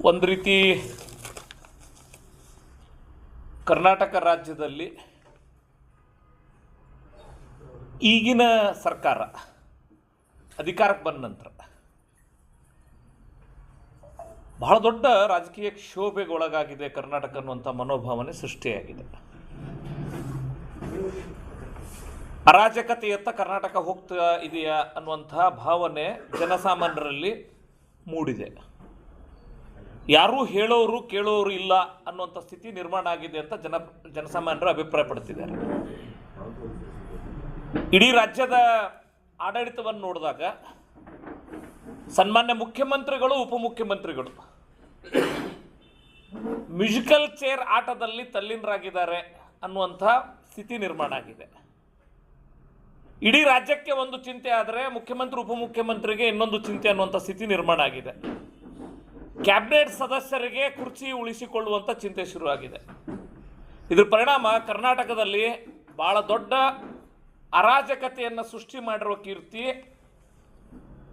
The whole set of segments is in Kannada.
ಒಂದು ರೀತಿ ಕರ್ನಾಟಕ ರಾಜ್ಯದಲ್ಲಿ ಈಗಿನ ಸರ್ಕಾರ ಅಧಿಕಾರಕ್ಕೆ ಬಂದ ನಂತರ ಬಹಳ ದೊಡ್ಡ ರಾಜಕೀಯ ಕ್ಷೋಭೆಗೊಳಗಾಗಿದೆ ಕರ್ನಾಟಕ ಅನ್ನುವಂಥ ಮನೋಭಾವನೆ ಸೃಷ್ಟಿಯಾಗಿದೆ. ಅರಾಜಕತೆಯತ್ತ ಕರ್ನಾಟಕ ಹೋಗ್ತಾ ಇದೆಯಾ ಅನ್ನುವಂತಹ ಭಾವನೆ ಜನಸಾಮಾನ್ಯರಲ್ಲಿ ಮೂಡಿದೆ. ಯಾರೂ ಹೇಳೋರು ಕೇಳೋರು ಇಲ್ಲ ಅನ್ನುವಂಥ ಸ್ಥಿತಿ ನಿರ್ಮಾಣ ಆಗಿದೆ ಅಂತ ಜನಸಾಮಾನ್ಯರು ಅಭಿಪ್ರಾಯಪಡ್ತಿದ್ದಾರೆ. ಇಡೀ ರಾಜ್ಯದ ಆಡಳಿತವನ್ನು ನೋಡಿದಾಗ ಸನ್ಮಾನ್ಯ ಮುಖ್ಯಮಂತ್ರಿಗಳು ಉಪಮುಖ್ಯಮಂತ್ರಿಗಳು ಮ್ಯೂಸಿಕಲ್ ಚೇರ್ ಆಟದಲ್ಲಿ ತಲ್ಲೀನರಾಗಿದ್ದಾರೆ ಅನ್ನುವಂಥ ಸ್ಥಿತಿ ನಿರ್ಮಾಣ ಆಗಿದೆ. ಇಡೀ ರಾಜ್ಯಕ್ಕೆ ಒಂದು ಚಿಂತೆ ಆದರೆ ಮುಖ್ಯಮಂತ್ರಿ ಉಪಮುಖ್ಯಮಂತ್ರಿಗೆ ಇನ್ನೊಂದು ಚಿಂತೆ ಅನ್ನುವಂಥ ಸ್ಥಿತಿ ನಿರ್ಮಾಣ ಆಗಿದೆ. ಕ್ಯಾಬಿನೆಟ್ ಸದಸ್ಯರಿಗೆ ಕುರ್ಚಿ ಉಳಿಸಿಕೊಳ್ಳುವಂಥ ಚಿಂತೆ ಶುರುವಾಗಿದೆ. ಇದರ ಪರಿಣಾಮ ಕರ್ನಾಟಕದಲ್ಲಿ ಭಾಳ ದೊಡ್ಡ ಅರಾಜಕತೆಯನ್ನು ಸೃಷ್ಟಿ ಮಾಡಿರುವ ಕೀರ್ತಿ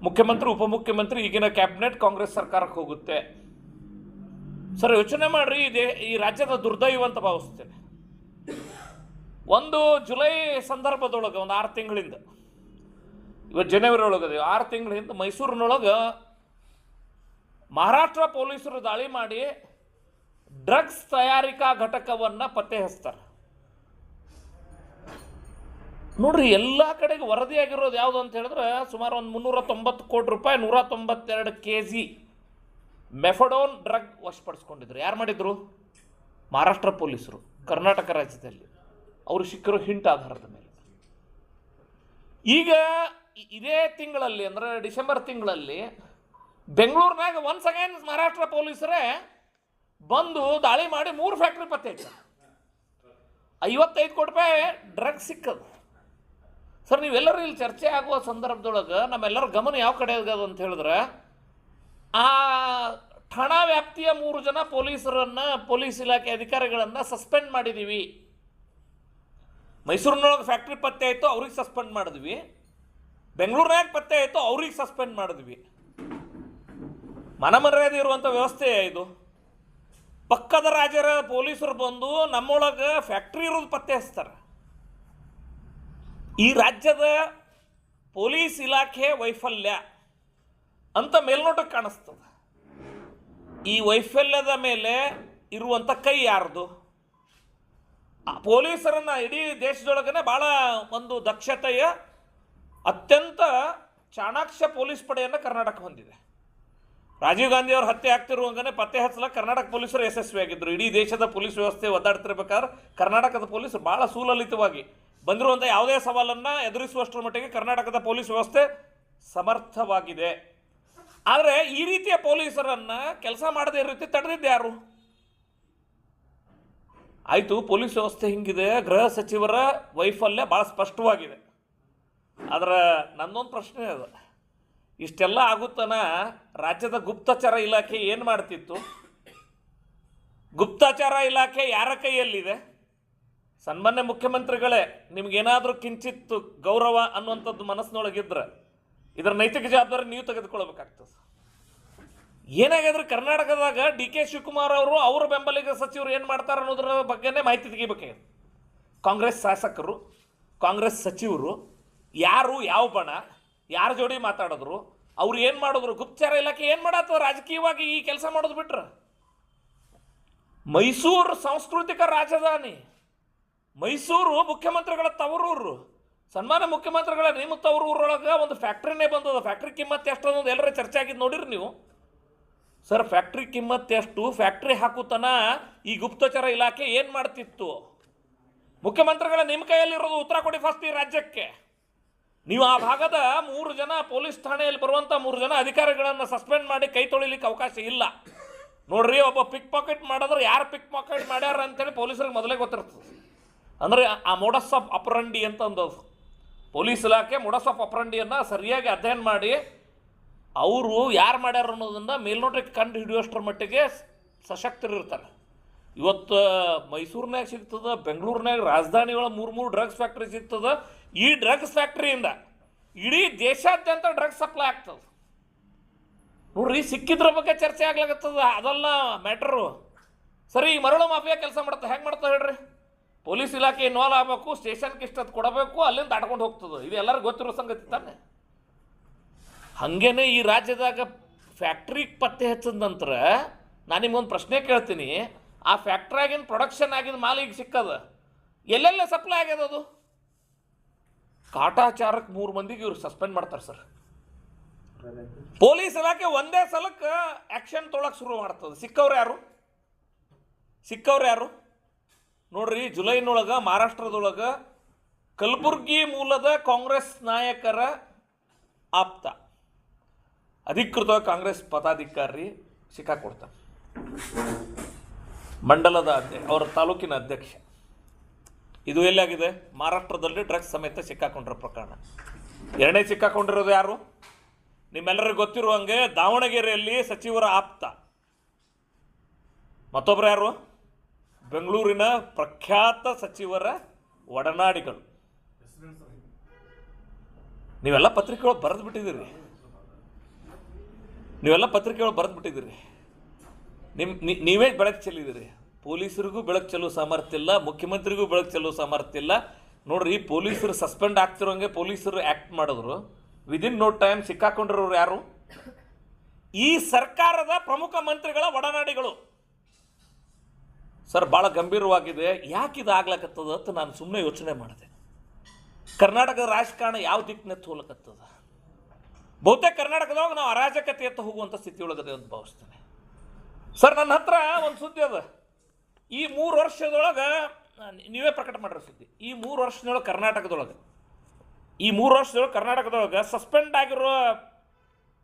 ಮುಖ್ಯಮಂತ್ರಿ ಉಪಮುಖ್ಯಮಂತ್ರಿ ಈಗಿನ ಕ್ಯಾಬಿನೆಟ್ ಕಾಂಗ್ರೆಸ್ ಸರ್ಕಾರಕ್ಕೆ ಹೋಗುತ್ತೆ. ಸರ್, ಯೋಚನೆ ಮಾಡ್ರಿ, ಈ ರಾಜ್ಯದ ದುರ್ದೈವ ಅಂತ ಭಾವಿಸ್ತೇನೆ. ಒಂದು ಜುಲೈ ಸಂದರ್ಭದೊಳಗೆ ಒಂದು 6 ತಿಂಗಳಿಂದ, ಇವತ್ತು ಜನವರಿ ಒಳಗದೆ 6 ತಿಂಗಳ ಹಿಂದೆ ಮೈಸೂರಿನೊಳಗೆ ಮಹಾರಾಷ್ಟ್ರ ಪೊಲೀಸರು ದಾಳಿ ಮಾಡಿ ಡ್ರಗ್ಸ್ ತಯಾರಿಕಾ ಘಟಕವನ್ನು ಪತ್ತೆ ಹಚ್ತಾರೆ. ನೋಡ್ರಿ, ಎಲ್ಲ ಕಡೆಗೆ ವರದಿಯಾಗಿರೋದು ಯಾವುದು ಅಂತ ಹೇಳಿದ್ರೆ ಸುಮಾರು ಒಂದು 390 ಕೋಟಿ ರೂಪಾಯಿ 192 kg ಮೆಫಡೋನ್ ಡ್ರಗ್ ವಶಪಡಿಸ್ಕೊಂಡಿದ್ರು. ಯಾರು ಮಾಡಿದ್ರು? ಮಹಾರಾಷ್ಟ್ರ ಪೊಲೀಸರು ಕರ್ನಾಟಕ ರಾಜ್ಯದಲ್ಲಿ. ಅವರು ಸಿಕ್ಕಿರೋ ಹಿಂಟ್ ಆಧಾರದ ಮೇಲೆ ಈಗ ಇದೇ ತಿಂಗಳಲ್ಲಿ ಅಂದರೆ ಡಿಸೆಂಬರ್ ತಿಂಗಳಲ್ಲಿ ಬೆಂಗಳೂರಿನಾಗ ಒನ್ಸ್ ಅಗೇನ್ ಮಹಾರಾಷ್ಟ್ರ ಪೊಲೀಸರೇ ಬಂದು ದಾಳಿ ಮಾಡಿ 3 ಫ್ಯಾಕ್ಟ್ರಿ ಪತ್ತೆ ಹಚ್ಚಾರ. 55 ಕೋಟಿ ರೂಪಾಯಿ ಡ್ರಗ್ಸ್ ಸಿಕ್ಕದು. ಸರ್, ನೀವೆಲ್ಲರೂ ಇಲ್ಲಿ ಚರ್ಚೆ ಆಗುವ ಸಂದರ್ಭದೊಳಗೆ ನಮ್ಮೆಲ್ಲರ ಗಮನ ಯಾವ ಕಡೆ ಆಗದು ಅಂತ ಹೇಳಿದ್ರೆ, ಆ ಠಾಣಾ ವ್ಯಾಪ್ತಿಯ 3 ಜನ ಪೊಲೀಸರನ್ನು, ಪೊಲೀಸ್ ಇಲಾಖೆ ಅಧಿಕಾರಿಗಳನ್ನು ಸಸ್ಪೆಂಡ್ ಮಾಡಿದ್ದೀವಿ. ಮೈಸೂರಿನೊಳಗೆ ಫ್ಯಾಕ್ಟ್ರಿ ಪತ್ತೆ ಆಯಿತು, ಅವ್ರಿಗೆ ಸಸ್ಪೆಂಡ್ ಮಾಡಿದ್ವಿ. ಬೆಂಗಳೂರಿನಾಗ ಪತ್ತೆ ಆಯಿತು, ಅವ್ರಿಗೆ ಸಸ್ಪೆಂಡ್ ಮಾಡಿದ್ವಿ. ಮನಮರ್ಯಾದೆ ಇರುವಂಥ ವ್ಯವಸ್ಥೆ ಇದು. ಪಕ್ಕದ ರಾಜ್ಯರ ಪೊಲೀಸರು ಬಂದು ನಮ್ಮೊಳಗೆ ಫ್ಯಾಕ್ಟ್ರಿ ಇರೋದು ಪತ್ತೆ ಹಚ್ತಾರೆ. ಈ ರಾಜ್ಯದ ಪೊಲೀಸ್ ಇಲಾಖೆ ವೈಫಲ್ಯ ಅಂತ ಮೇಲ್ನೋಟಕ್ಕೆ ಕಾಣಿಸ್ತದೆ. ಈ ವೈಫಲ್ಯದ ಮೇಲೆ ಇರುವಂಥ ಕೈ ಯಾರ್ದು? ಪೊಲೀಸರನ್ನು ಇಡೀ ದೇಶದೊಳಗನೆ ಭಾಳ ಒಂದು ದಕ್ಷತೆಯ ಅತ್ಯಂತ ಚಾಣಾಕ್ಷ ಪೊಲೀಸ್ ಪಡೆಯನ್ನು ಕರ್ನಾಟಕ ಹೊಂದಿದೆ. ರಾಜೀವ್ ಗಾಂಧಿ ಅವ್ರ ಹತ್ಯೆ ಆಗ್ತಿರುವಂಗನೆ ಪತ್ತೆ ಹಚ್ಚಲಕ್ಕೆ ಕರ್ನಾಟಕ ಪೊಲೀಸರು ಯಶಸ್ವಿಯಾಗಿದ್ದರು. ಇಡೀ ದೇಶದ ಪೊಲೀಸ್ ವ್ಯವಸ್ಥೆ ಒದ್ದಾಡ್ತಿರ್ಬೇಕಾದ್ರೆ ಕರ್ನಾಟಕದ ಪೊಲೀಸರು ಭಾಳ ಸುಲಲಿತವಾಗಿ ಬಂದಿರುವಂಥ ಯಾವುದೇ ಸವಾಲನ್ನು ಎದುರಿಸುವಷ್ಟರ ಮಟ್ಟಿಗೆ ಕರ್ನಾಟಕದ ಪೊಲೀಸ್ ವ್ಯವಸ್ಥೆ ಸಮರ್ಥವಾಗಿದೆ. ಆದರೆ ಈ ರೀತಿಯ ಪೊಲೀಸರನ್ನು ಕೆಲಸ ಮಾಡದೇ ರೀತಿ ತಡೆದಿದ್ದು ಯಾರು? ಆಯಿತು, ಪೊಲೀಸ್ ವ್ಯವಸ್ಥೆ ಹಿಂಗಿದೆ, ಗೃಹ ಸಚಿವರ ವೈಫಲ್ಯ ಭಾಳ ಸ್ಪಷ್ಟವಾಗಿದೆ. ಆದರೆ ನನ್ನೊಂದು ಪ್ರಶ್ನೆ ಅದು, ಇಷ್ಟೆಲ್ಲ ಆಗುತ್ತಾನ ರಾಜ್ಯದ ಗುಪ್ತಚರ ಇಲಾಖೆ ಏನು ಮಾಡ್ತಿತ್ತು? ಗುಪ್ತಚರ ಇಲಾಖೆ ಯಾರ ಕೈಯಲ್ಲಿದೆ? ಸನ್ಮಾನ್ಯ ಮುಖ್ಯಮಂತ್ರಿಗಳೇ, ನಿಮ್ಗೇನಾದರೂ ಕಿಂಚಿತ್ತು ಗೌರವ ಅನ್ನುವಂಥದ್ದು ಮನಸ್ಸಿನೊಳಗಿದ್ರೆ ಇದರ ನೈತಿಕ ಜವಾಬ್ದಾರಿ ನೀವು ತೆಗೆದುಕೊಳ್ಬೇಕಾಗ್ತದೆ. ಏನಾಗಿದ್ರೆ ಕರ್ನಾಟಕದಾಗ DK ಶಿವಕುಮಾರ್ ಅವರು, ಅವರ ಬೆಂಬಲಿಗ ಸಚಿವರು ಏನು ಮಾಡ್ತಾರೆ ಅನ್ನೋದ್ರ ಬಗ್ಗೆನೇ ಮಾಹಿತಿ ತೆಗಿಬೇಕಾಗಿದೆ. ಕಾಂಗ್ರೆಸ್ ಶಾಸಕರು, ಕಾಂಗ್ರೆಸ್ ಸಚಿವರು ಯಾರು, ಯಾವ ಬಣ, ಯಾರ ಜೋಡಿ ಮಾತಾಡಿದ್ರು, ಅವ್ರು ಏನು ಮಾಡಿದ್ರು, ಗುಪ್ತಚರ ಇಲಾಖೆ ಏನು ಮಾಡತ್ತದ ರಾಜಕೀಯವಾಗಿ ಈ ಕೆಲಸ ಮಾಡೋದು ಬಿಟ್ರೆ. ಮೈಸೂರು ಸಾಂಸ್ಕೃತಿಕ ರಾಜಧಾನಿ, ಮೈಸೂರು ಮುಖ್ಯಮಂತ್ರಿಗಳ ತವರೂರು. ಸನ್ಮಾನ್ಯ ಮುಖ್ಯಮಂತ್ರಿಗಳ ನಿಮ್ಮ ತವರೂರೊಳಗೆ ಒಂದು ಫ್ಯಾಕ್ಟ್ರಿನೇ ಬಂದದ. ಫ್ಯಾಕ್ಟ್ರಿ ಕಿಮ್ಮತ್ತು ಎಷ್ಟು ಅನ್ನೋದು ಎಲ್ಲರೂ ಚರ್ಚೆ ಆಗಿದ್ದು ನೋಡಿರಿ ನೀವು. ಸರ್, ಫ್ಯಾಕ್ಟ್ರಿ ಕಿಮ್ಮತ್ತು ಎಷ್ಟು? ಫ್ಯಾಕ್ಟ್ರಿ ಹಾಕುತ್ತಾನ ಈ ಗುಪ್ತಚರ ಇಲಾಖೆ ಏನು ಮಾಡ್ತಿತ್ತು? ಮುಖ್ಯಮಂತ್ರಿಗಳ ನಿಮ್ಮ ಕೈಯಲ್ಲಿರೋದು ಉತ್ತರ ಕೊಡಿ ಫಸ್ಟ್ ಈ ರಾಜ್ಯಕ್ಕೆ. ನೀವು ಆ ಭಾಗದ 3 ಜನ ಪೊಲೀಸ್ ಠಾಣೆಯಲ್ಲಿ ಬರುವಂಥ 3 ಜನ ಅಧಿಕಾರಿಗಳನ್ನು ಸಸ್ಪೆಂಡ್ ಮಾಡಿ ಕೈ ತೊಳಿಲಿಕ್ಕೆ ಅವಕಾಶ ಇಲ್ಲ. ನೋಡ್ರಿ, ಒಬ್ಬ ಪಿಕ್ ಪಾಕೆಟ್ ಮಾಡಿದ್ರೆ ಯಾರು ಪಿಕ್ ಪಾಕೆಟ್ ಮಾಡ್ಯಾರ ಅಂತೇಳಿ ಪೊಲೀಸರಿಗೆ ಮೊದಲೇ ಗೊತ್ತಿರ್ತದೆ. ಅಂದರೆ ಆ ಮೋಡಸ್ ಆಫ್ ಅಪರಂಡಿ ಅಂತ ಒಂದು ಪೊಲೀಸ್ ಇಲಾಖೆ ಮೋಡಸ್ ಆಫ್ ಅಪರಂಡಿಯನ್ನು ಸರಿಯಾಗಿ ಅಧ್ಯಯನ ಮಾಡಿ ಅವರು ಯಾರು ಮಾಡ್ಯಾರ ಅನ್ನೋದನ್ನು ಮೇಲ್ನೋಟಕ್ಕೆ ಕಂಡು ಹಿಡಿಯೋಷ್ಟರ ಮಟ್ಟಿಗೆ ಸಶಕ್ತರಿರ್ತಾರೆ. ಇವತ್ತು ಮೈಸೂರಿನಾಗ ಸಿಗ್ತದೆ, ಬೆಂಗಳೂರಿನಾಗ ರಾಜಧಾನಿ ಒಳಗೆ 3 ಡ್ರಗ್ಸ್ ಫ್ಯಾಕ್ಟ್ರಿ ಸಿಗ್ತದೆ. ಈ ಡ್ರಗ್ಸ್ ಫ್ಯಾಕ್ಟ್ರಿಯಿಂದ ಇಡೀ ದೇಶಾದ್ಯಂತ ಡ್ರಗ್ಸ್ ಸಪ್ಲೈ ಆಗ್ತದೆ. ನೋಡ್ರಿ, ಸಿಕ್ಕಿದ್ರ ಬಗ್ಗೆ ಚರ್ಚೆ ಆಗ್ಲಾಗತ್ತದ, ಅದಲ್ಲ ಮ್ಯಾಟ್ರು. ಸರಿ, ಈ ಮರಳು ಮಾಫಿಯಾ ಕೆಲಸ ಮಾಡ್ತಾ ಹೆಂಗೆ ಮಾಡ್ತಾ ಹೇಳ್ರಿ? ಪೊಲೀಸ್ ಇಲಾಖೆ ಇನ್ವಾಲ್ವ್ ಆಗಬೇಕು, ಸ್ಟೇಷನ್ಗೆ ಇಷ್ಟೊತ್ತು ಕೊಡಬೇಕು, ಅಲ್ಲಿಂದ ದಾಟ್ಕೊಂಡು ಹೋಗ್ತದೆ. ಇದು ಎಲ್ಲರಿಗೂ ಗೊತ್ತಿರೋ ಸಂಗತಿ ತಾನೆ. ಹಾಗೇನೆ ಈ ರಾಜ್ಯದಾಗ ಫ್ಯಾಕ್ಟ್ರಿ ಪತ್ತೆ ಹಚ್ಚಿದ ನಂತರ ನಾನು ನಿಮ್ಗೊಂದು ಪ್ರಶ್ನೆ ಕೇಳ್ತೀನಿ. ಆ ಫ್ಯಾಕ್ಟ್ರಿಯಾಗಿನ ಪ್ರೊಡಕ್ಷನ್ ಆಗಿದ ಮಾಲ್ ಈಗ ಸಿಕ್ಕದ, ಎಲ್ಲೆಲ್ಲ ಸಪ್ಲೈ ಆಗ್ಯದ ಅದು? ಕಾಟಾಚಾರಕ್ಕೆ 3 ಮಂದಿಗೆ ಇವ್ರು ಸಸ್ಪೆಂಡ್ ಮಾಡ್ತಾರೆ ಸರ್. ಪೊಲೀಸ್ ಇಲಾಖೆ ಒಂದೇ ಸಲಕ್ಕೆ ಆ್ಯಕ್ಷನ್ ತೊಗೊಳಕ್ಕೆ ಶುರು ಮಾಡ್ತದೆ. ಸಿಕ್ಕವ್ರು ಯಾರು ನೋಡ್ರಿ? ಜುಲೈನೊಳಗೆ ಮಹಾರಾಷ್ಟ್ರದೊಳಗೆ ಕಲಬುರ್ಗಿ ಮೂಲದ ಕಾಂಗ್ರೆಸ್ ನಾಯಕರ ಆಪ್ತ, ಅಧಿಕೃತ ಕಾಂಗ್ರೆಸ್ ಪದಾಧಿಕಾರಿ ಸಿಕ್ಕಾಕೊಡ್ತಾನೆ. ಮಂಡಲದ ಅವರ ತಾಲೂಕಿನ ಅಧ್ಯಕ್ಷ. ಇದು ಎಲ್ಲಾಗಿದೆ? ಮಹಾರಾಷ್ಟ್ರದಲ್ಲಿ ಡ್ರಗ್ಸ್ ಸಮೇತ ಸಿಕ್ಕಾಕೊಂಡಿರೋ ಪ್ರಕರಣ. ಎರಡನೇ ಸಿಕ್ಕಾಕೊಂಡಿರೋದು ಯಾರು? ನಿಮ್ಮೆಲ್ಲರಿಗೂ ಗೊತ್ತಿರುವಂಗೆ ದಾವಣಗೆರೆಯಲ್ಲಿ ಸಚಿವರ ಆಪ್ತ. ಮತ್ತೊಬ್ಬರು ಯಾರು? ಬೆಂಗಳೂರಿನ ಪ್ರಖ್ಯಾತ ಸಚಿವರ ಒಡನಾಡಿಗಳು. ನೀವೆಲ್ಲ ಪತ್ರಿಕೆಗಳು ಬರೆದು ಬಿಟ್ಟಿದ್ದೀರಿ. ನೀವೇ ಬೆಳಕು ಚೆಲ್ಲಿದ್ದೀರಿ. ಪೊಲೀಸರಿಗೂ ಬೆಳಕು ಚೆಲ್ಲೋ ಸಾಮರ್ಥ್ಯ ಇಲ್ಲ, ಮುಖ್ಯಮಂತ್ರಿಗೂ ಬೆಳಕು ಚೆಲ್ಲೋ ಸಾಮರ್ಥ್ಯ ಇಲ್ಲ. ನೋಡ್ರಿ, ಪೊಲೀಸರು ಸಸ್ಪೆಂಡ್ ಆಗ್ತಿರೋಂಗೆ ಪೊಲೀಸರು ಆ್ಯಕ್ಟ್ ಮಾಡಿದ್ರು. ವಿದಿನ್ ನೋ ಟೈಮ್ ಸಿಕ್ಕಾಕೊಂಡಿರೋರು ಯಾರು? ಈ ಸರ್ಕಾರದ ಪ್ರಮುಖ ಮಂತ್ರಿಗಳ ಒಡನಾಡಿಗಳು. ಸರ್, ಭಾಳ ಗಂಭೀರವಾಗಿದೆ. ಯಾಕೆ ಇದು ಆಗ್ಲಕತ್ತದ ಅಂತ ನಾನು ಸುಮ್ಮನೆ ಯೋಚನೆ ಮಾಡಿದೆ. ಕರ್ನಾಟಕದ ರಾಜಕಾರಣ ಯಾವ ದಿಕ್ಕಿನೆತ್ತು ಹೋಗ್ಲಕತ್ತದ? ಬಹುತೇಕ ಕರ್ನಾಟಕದೊಳಗೆ ನಾವು ಅರಾಜಕತೆ ಎತ್ತ ಹೋಗುವಂಥ ಸ್ಥಿತಿ ಒಳಗದೆ ಅಂತ ಭಾವಿಸ್ತೇನೆ. ಸರ್, ನನ್ನ ಹತ್ರ ಒಂದು ಸುದ್ದಿ ಅದ. ಈ 3 ವರ್ಷದೊಳಗೆ ನೀವೇ ಪ್ರಕಟ ಮಾಡಿರೋ ಸುದ್ದಿ. ಈ 3 ವರ್ಷದೊಳಗೆ ಕರ್ನಾಟಕದೊಳಗೆ ಸಸ್ಪೆಂಡ್ ಆಗಿರೋ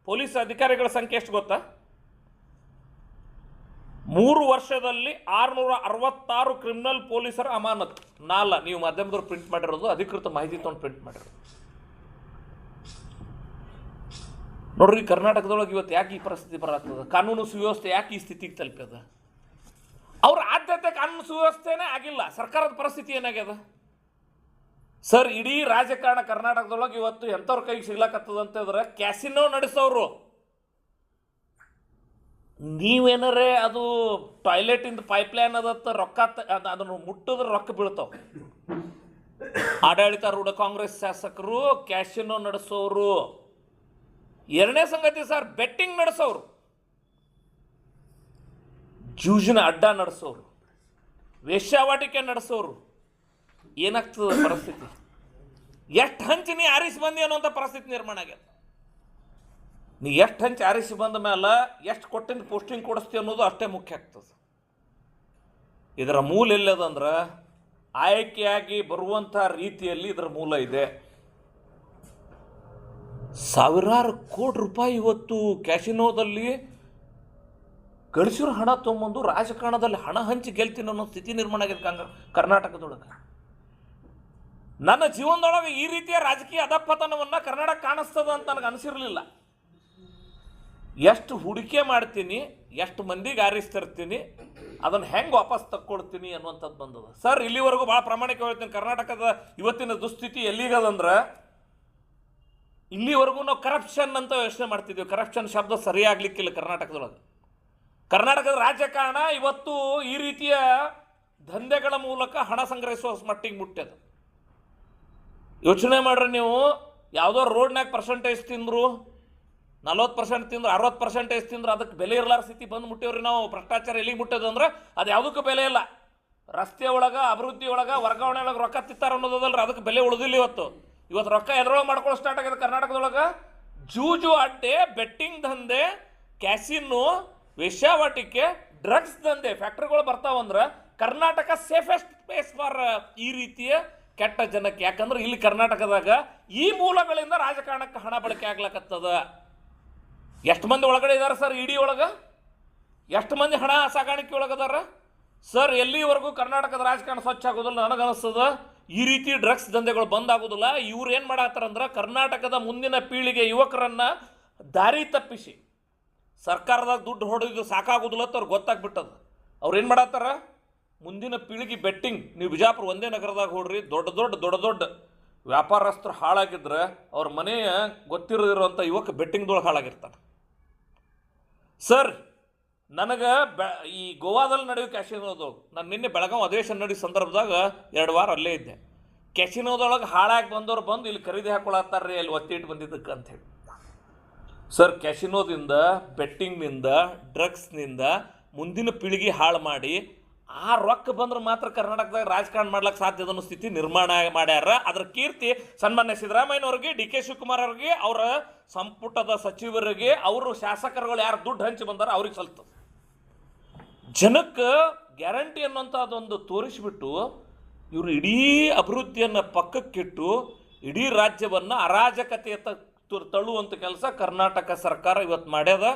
ಪೊಲೀಸ್ ಅಧಿಕಾರಿಗಳ ಸಂಖ್ಯೆ ಎಷ್ಟು ಗೊತ್ತಾ? 3 ವರ್ಷದಲ್ಲಿ 666 ಕ್ರಿಮಿನಲ್ ಪೊಲೀಸರ ಅಮಾನತು. ನೀವು ಮಾಧ್ಯಮದವ್ರು ಪ್ರಿಂಟ್ ಮಾಡಿರೋದು, ಅಧಿಕೃತ ಮಾಹಿತಿ ತೊಗೊಂಡು ಪ್ರಿಂಟ್ ಮಾಡಿರೋದು. ನೋಡ್ರಿ, ಕರ್ನಾಟಕದೊಳಗೆ ಇವತ್ತು ಯಾಕೆ ಈ ಪರಿಸ್ಥಿತಿ ಬರತ್ತದ? ಕಾನೂನು ಸುವ್ಯವಸ್ಥೆ ಯಾಕೆ ಈ ಸ್ಥಿತಿಗೆ ತಲುಪ್ಯದ? ಅವ್ರ ಆದ್ಯತೆ ಕಾನೂನು ಸುವ್ಯವಸ್ಥೆನೇ ಆಗಿಲ್ಲ. ಸರ್ಕಾರದ ಪರಿಸ್ಥಿತಿ ಏನಾಗ್ಯದ ಸರ್? ಇಡೀ ರಾಜಕಾರಣ ಕರ್ನಾಟಕದೊಳಗೆ ಇವತ್ತು ಎಂಥವ್ರ ಕೈಗೆ ಸಿಗ್ಲಾಕತ್ತದಂತಂದ್ರೆ ಕ್ಯಾಸಿನೋ ನಡೆಸೋರು. ನೀವೇನಾರೇ ಅದು ಟಾಯ್ಲೆಟಿಂದ ಪೈಪ್ಲೈನ್ ಅದತ್ತ ರೊಕ್ಕ ಅದನ್ನು ಮುಟ್ಟಿದ್ರೆ ರೊಕ್ಕ ಬೀಳ್ತಾವೆ. ಆಡಳಿತಾರೂಢ ಕಾಂಗ್ರೆಸ್ ಶಾಸಕರು ಕ್ಯಾಸಿನೋ ನಡೆಸೋರು. ಎರಡನೇ ಸಂಗತಿ ಸರ್, ಬೆಟ್ಟಿಂಗ್ ನಡೆಸೋರು, ಜೂಜಿನ ಅಡ್ಡ ನಡೆಸೋರು, ವೇಶ್ಯಾವಾಟಿಕೆ ನಡೆಸೋರು. ಏನಾಗ್ತದೆ ಪರಿಸ್ಥಿತಿ? ಎಷ್ಟು ಹಂಚಿ ನೀ ಆರಿಸಿ ಬಂದಿ ಅನ್ನೋಂಥ ಪರಿಸ್ಥಿತಿ ನಿರ್ಮಾಣ ಆಗ್ಯದ. ನೀ ಎಷ್ಟು ಹಂಚಿ ಆರಿಸಿ ಬಂದ ಮೇಲೆ ಎಷ್ಟು ಕೊಟ್ಟಿಂದ ಪೋಸ್ಟಿಂಗ್ ಕೊಡಿಸ್ತೀವಿ ಅನ್ನೋದು ಅಷ್ಟೇ ಮುಖ್ಯ ಆಗ್ತದೆ. ಇದರ ಮೂಲ ಎಲ್ಲದಂದ್ರೆ ಆಯ್ಕೆಯಾಗಿ ಬರುವಂಥ ರೀತಿಯಲ್ಲಿ ಇದರ ಮೂಲ ಇದೆ. ಸಾವಿರಾರು ಕೋಟಿ ರೂಪಾಯಿ ಇವತ್ತು ಕ್ಯಾಸಿನೋದಲ್ಲಿ ಗಳಿಸಿರೋ ಹಣ ತೊಗೊಂಬಂದು ರಾಜಕಾರಣದಲ್ಲಿ ಹಣ ಹಂಚಿ ಗೆಲ್ತೀನಿ ಅನ್ನೋ ಸ್ಥಿತಿ ನಿರ್ಮಾಣ ಆಗಿದೆ ಕರ್ನಾಟಕದೊಳಗೆ. ನನ್ನ ಜೀವನದೊಳಗೆ ಈ ರೀತಿಯ ರಾಜಕೀಯ ಅಧಪತನವನ್ನು ಕರ್ನಾಟಕ ಕಾಣಿಸ್ತದ ಅಂತ ನನಗೆ ಅನಿಸಿರಲಿಲ್ಲ. ಎಷ್ಟು ಹೂಡಿಕೆ ಮಾಡ್ತೀನಿ, ಎಷ್ಟು ಮಂದಿಗೆ ಆರಿಸ್ತಿರ್ತೀನಿ, ಅದನ್ನು ಹೆಂಗೆ ವಾಪಸ್ ತಕ್ಕೊಡ್ತೀನಿ ಅನ್ನುವಂಥದ್ದು ಬಂದದ. ಸರ್, ಇಲ್ಲಿವರೆಗೂ ಭಾಳ ಪ್ರಾಮಾಣಿಕ ಹೇಳ್ತೀನಿ, ಕರ್ನಾಟಕದ ಇವತ್ತಿನ ದುಸ್ಥಿತಿ ಎಲ್ಲಿಗದಂದ್ರೆ, ಇಲ್ಲಿವರೆಗೂ ನಾವು ಕರಪ್ಷನ್ ಅಂತ ಯೋಚನೆ ಮಾಡ್ತಿದ್ದೀವಿ. ಕರಪ್ಷನ್ ಶಬ್ದ ಸರಿಯಾಗಲಿಕ್ಕಿಲ್ಲ ಕರ್ನಾಟಕದೊಳಗೆ. ಕರ್ನಾಟಕದ ರಾಜಕಾರಣ ಇವತ್ತು ಈ ರೀತಿಯ ದಂಧೆಗಳ ಮೂಲಕ ಹಣ ಸಂಗ್ರಹಿಸುವ ಮಟ್ಟಿಗೆ ಮುಟ್ಟ್ಯದ. ಯೋಚನೆ ಮಾಡ್ರಿ ನೀವು, ಯಾವುದೋ ರೋಡ್ನಾಗ ಪರ್ಸೆಂಟೇಜ್ ತಿಂದರು, 40% ತಿಂದ್ರು, 60% ತಿಂದ್ರು, ಅದಕ್ಕೆ ಬೆಲೆ ಇರಲಾರ ಸ್ಥಿತಿ ಬಂದು ಮುಟ್ಟಿವ್ರಿ ನಾವು. ಭ್ರಷ್ಟಾಚಾರ ಎಲ್ಲಿಗೆ ಮುಟ್ಟೋದು ಅಂದ್ರೆ ಅದು ಯಾವುದಕ್ಕೂ ಬೆಲೆ ಇಲ್ಲ. ರಸ್ತೆ ಒಳಗೆ, ಅಭಿವೃದ್ಧಿ ಒಳಗೆ, ವರ್ಗಾವಣೆ ಒಳಗೆ ರೊಕ್ಕ ತಿತ್ತಾರ ಅನ್ನೋದಲ್ರಿ, ಅದಕ್ಕೆ ಬೆಲೆ ಉಳಿದಿಲ್ಲ. ಇವತ್ತು ರೊಕ್ಕ ಎದ್ರೊಳಗೆ ಮಾಡ್ಕೊಳ್ಳೋ ಸ್ಟಾರ್ಟ್ ಆಗಿದೆ ಕರ್ನಾಟಕದೊಳಗೆ. ಜೂಜು ಅಡ್ಡೆ, ಬೆಟ್ಟಿಂಗ್ ದಂಧೆ, ಕ್ಯಾಸಿನೋ, ವೇಶ್ಯಾವಾಟಿಕೆ, ಡ್ರಗ್ಸ್ ದಂಧೆ, ಫ್ಯಾಕ್ಟ್ರಿಗಳು ಬರ್ತಾವಂದ್ರೆ ಕರ್ನಾಟಕ ಸೇಫೆಸ್ಟ್ ಪ್ಲೇಸ್ ಫಾರ್ ಈ ರೀತಿಯ ಕೆಟ್ಟ ಜನಕ್ಕೆ. ಯಾಕಂದ್ರೆ ಇಲ್ಲಿ ಕರ್ನಾಟಕದಾಗ ಈ ಮೂಲಗಳಿಂದ ರಾಜಕಾರಣಕ್ಕೆ ಹಣ ಬಳಕೆ ಆಗ್ಲಕತ್ತದ. ಎಷ್ಟು ಮಂದಿ ಒಳಗಡೆ ಇದ್ದಾರೆ ಸರ್ ಇಡಿ ಒಳಗೆ? ಎಷ್ಟು ಮಂದಿ ಹಣ ಸಾಗಾಣಿಕೆ ಒಳಗದಾರ ಸರ್? ಎಲ್ಲಿವರೆಗೂ ಕರ್ನಾಟಕದ ರಾಜಕಾರಣ ಸ್ವಚ್ಛ ಆಗೋದಿಲ್ಲ ನನಗನ್ನಿಸ್ತದ. ಈ ರೀತಿ ಡ್ರಗ್ಸ್ ದಂಧೆಗಳು ಬಂದಾಗೋದಿಲ್ಲ. ಇವ್ರು ಏನು ಮಾಡತ್ತಾರಂದ್ರೆ ಕರ್ನಾಟಕದ ಮುಂದಿನ ಪೀಳಿಗೆ ಯುವಕರನ್ನು ದಾರಿ ತಪ್ಪಿಸಿ ಸರ್ಕಾರದಾಗ ದುಡ್ಡು ಹೊಡೆದು ಸಾಕಾಗೋದಿಲ್ಲ ಅಂತ ಅವ್ರಿಗೆ ಗೊತ್ತಾಗ್ಬಿಟ್ಟದ. ಅವ್ರು ಏನು ಮಾಡತ್ತಾರ? ಮುಂದಿನ ಪೀಳಿಗೆ ಬೆಟ್ಟಿಂಗ್. ನೀವು ಬಿಜಾಪುರ ಒಂದೇ ನಗರದಾಗ ಹೋಡ್ರಿ, ದೊಡ್ಡ ವ್ಯಾಪಾರಸ್ಥರು ಹಾಳಾಗಿದ್ರೆ ಅವ್ರ ಮನೆಯ ಗೊತ್ತಿರೋದಿರುವಂಥ ಯುವಕ ಬೆಟ್ಟಿಂಗ್ದೊಳಗೆ ಹಾಳಾಗಿರ್ತಾನೆ. ಸರ್ ನನಗೆ ಈ ಗೋವಾದಲ್ಲಿ ನಡೆಯೋ ಕ್ಯಾಸಿನೋದು ನಾನು ನಿನ್ನೆ ಬೆಳಗಾವಿ ಅಧಿವೇಶನ ನಡೆಯೋ ಸಂದರ್ಭದಾಗ 2 ವಾರ ಅಲ್ಲೇ ಇದ್ದೆ. ಕ್ಯಾಸಿನೋದೊಳಗೆ ಹಾಳಾಗಿ ಬಂದವ್ರು ಬಂದು ಇಲ್ಲಿ ಖರೀದಿ ಹಾಕೊಳತ್ತಾರ್ರಿ ಅಲ್ಲಿ ಒತ್ತಿಟ್ಟು ಬಂದಿದ್ದಕ್ಕೆ ಅಂಥೇಳಿ. ಸರ್ ಕ್ಯಾಸಿನೋದಿಂದ, ಬೆಟ್ಟಿಂಗ್ನಿಂದ, ಡ್ರಗ್ಸ್ನಿಂದ ಮುಂದಿನ ಪೀಳಿಗೆ ಹಾಳು ಮಾಡಿ ಆ ರೊಕ್ಕ ಬಂದ್ರೆ ಮಾತ್ರ ಕರ್ನಾಟಕದಾಗ ರಾಜಕಾರಣ ಮಾಡ್ಲಿಕ್ಕೆ ಸಾಧ್ಯ ಅನ್ನೋ ಸ್ಥಿತಿ ನಿರ್ಮಾಣ ಮಾಡ್ಯಾರ. ಅದರ ಕೀರ್ತಿ ಸನ್ಮಾನ್ಯ ಸಿದ್ದರಾಮಯ್ಯನವ್ರಿಗೆ, ಡಿ ಕೆ ಶಿವಕುಮಾರ್ ಅವ್ರಿಗೆ, ಅವರ ಸಂಪುಟದ ಸಚಿವರಿಗೆ, ಅವರು ಶಾಸಕರುಗಳು ಯಾರು ದುಡ್ಡು ಹಂಚಿ ಬಂದಾರ ಅವ್ರಿಗೆ ಸಲ್ತದೆ. ಜನಕ್ಕೆ ಗ್ಯಾರಂಟಿ ಅನ್ನೋಂಥದ್ದೊಂದು ತೋರಿಸಿಬಿಟ್ಟು ಇವರು ಇಡೀ ಅಭಿವೃದ್ಧಿಯನ್ನು ಪಕ್ಕಕ್ಕಿಟ್ಟು ಇಡೀ ರಾಜ್ಯವನ್ನು ಅರಾಜಕತೆಯತ್ತ ತಳ್ಳುವಂಥ ಕೆಲಸ ಕರ್ನಾಟಕ ಸರ್ಕಾರ ಇವತ್ತು ಮಾಡ್ಯದ.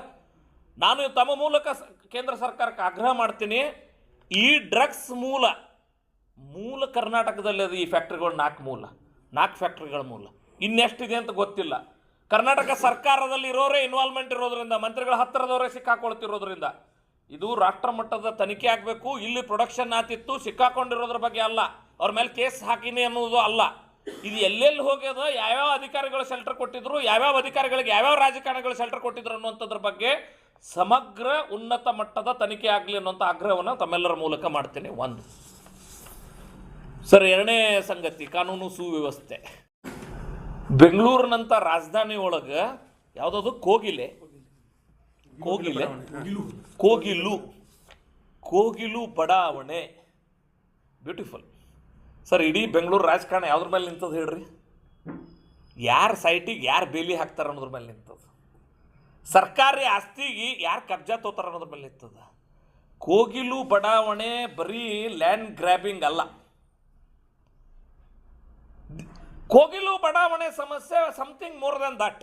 ನಾನು ತಮ್ಮ ಮೂಲಕ ಕೇಂದ್ರ ಸರ್ಕಾರಕ್ಕೆ ಆಗ್ರಹ ಮಾಡ್ತೀನಿ, ಈ ಡ್ರಗ್ಸ್ ಮೂಲ ಕರ್ನಾಟಕದಲ್ಲಿ ಅದು. ಈ ಫ್ಯಾಕ್ಟ್ರಿಗಳು 4 ಫ್ಯಾಕ್ಟ್ರಿಗಳ ಮೂಲ ಇನ್ನೆಷ್ಟಿದೆ ಅಂತ ಗೊತ್ತಿಲ್ಲ. ಕರ್ನಾಟಕ ಸರ್ಕಾರದಲ್ಲಿ ಇರೋರೇ ಇನ್ವಾಲ್ವ್ಮೆಂಟ್ ಇರೋದ್ರಿಂದ, ಮಂತ್ರಿಗಳ ಹತ್ತಿರದವರೇ ಸಿಕ್ಕಾಕೊಳ್ತಿರೋದ್ರಿಂದ ಇದು ರಾಷ್ಟ್ರ ಮಟ್ಟದ ತನಿಖೆ ಆಗಬೇಕು. ಇಲ್ಲಿ ಪ್ರೊಡಕ್ಷನ್ ಆತಿತ್ತು, ಸಿಕ್ಕಾಕೊಂಡಿರೋದ್ರ ಬಗ್ಗೆ ಅಲ್ಲ, ಅವ್ರ ಮೇಲೆ ಕೇಸ್ ಹಾಕಿನಿ ಅನ್ನೋದು ಅಲ್ಲ. ಇದು ಎಲ್ಲೆಲ್ಲಿ ಹೋಗ್ಯದ, ಯಾವ್ಯಾವ ಅಧಿಕಾರಿಗಳು ಶೆಲ್ಟರ್ ಕೊಟ್ಟಿದ್ರು, ಯಾವ್ಯಾವ ಅಧಿಕಾರಿಗಳಿಗೆ ಯಾವ್ಯಾವ ರಾಜಕಾರಣಿಗಳು ಶೆಲ್ಟರ್ ಕೊಟ್ಟಿದ್ರು ಅನ್ನುವಂಥದ್ರ ಬಗ್ಗೆ ಸಮಗ್ರ ಉನ್ನತ ಮಟ್ಟದ ತನಿಖೆ ಆಗಲಿ ಅನ್ನೋಂಥ ಆಗ್ರಹವನ್ನು ತಮ್ಮೆಲ್ಲರ ಮೂಲಕ ಮಾಡ್ತೇನೆ. 1 ಸರ್, 2ನೇ ಸಂಗತಿ ಕಾನೂನು ಸುವ್ಯವಸ್ಥೆ. ಬೆಂಗಳೂರಿನಂಥ ರಾಜಧಾನಿ ಒಳಗೆ ಯಾವುದದು ಕೋಗಿಲು ಬಡಾವಣೆ ಬ್ಯೂಟಿಫುಲ್. ಸರ್, ಇಡೀ ಬೆಂಗಳೂರು ರಾಜಕಾರಣ ಯಾವುದ್ರ ಮೇಲೆ ನಿಂತದ್ದು ಹೇಳ್ರಿ? ಯಾರು ಸೈಟಿಗೆ ಯಾರು ಬೇಲಿ ಹಾಕ್ತಾರೆ ಅನ್ನೋದ್ರ ಮೇಲೆ ನಿಂತದ್ದು. ಸರ್ಕಾರಿ ಆಸ್ತಿಗೆ ಯಾರು ಕಬ್ಜಾ ತೋತಾರ ಅನ್ನೋದ್ರ ಮೇಲೆ ನಿಂತದ. ಕೋಗಿಲು ಬಡಾವಣೆ ಬರೀ ಲ್ಯಾಂಡ್ ಗ್ರ್ಯಾಬಿಂಗ್ ಅಲ್ಲ. ಕೋಗಿಲು ಬಡಾವಣೆ ಸಮಸ್ಯೆ something more than that.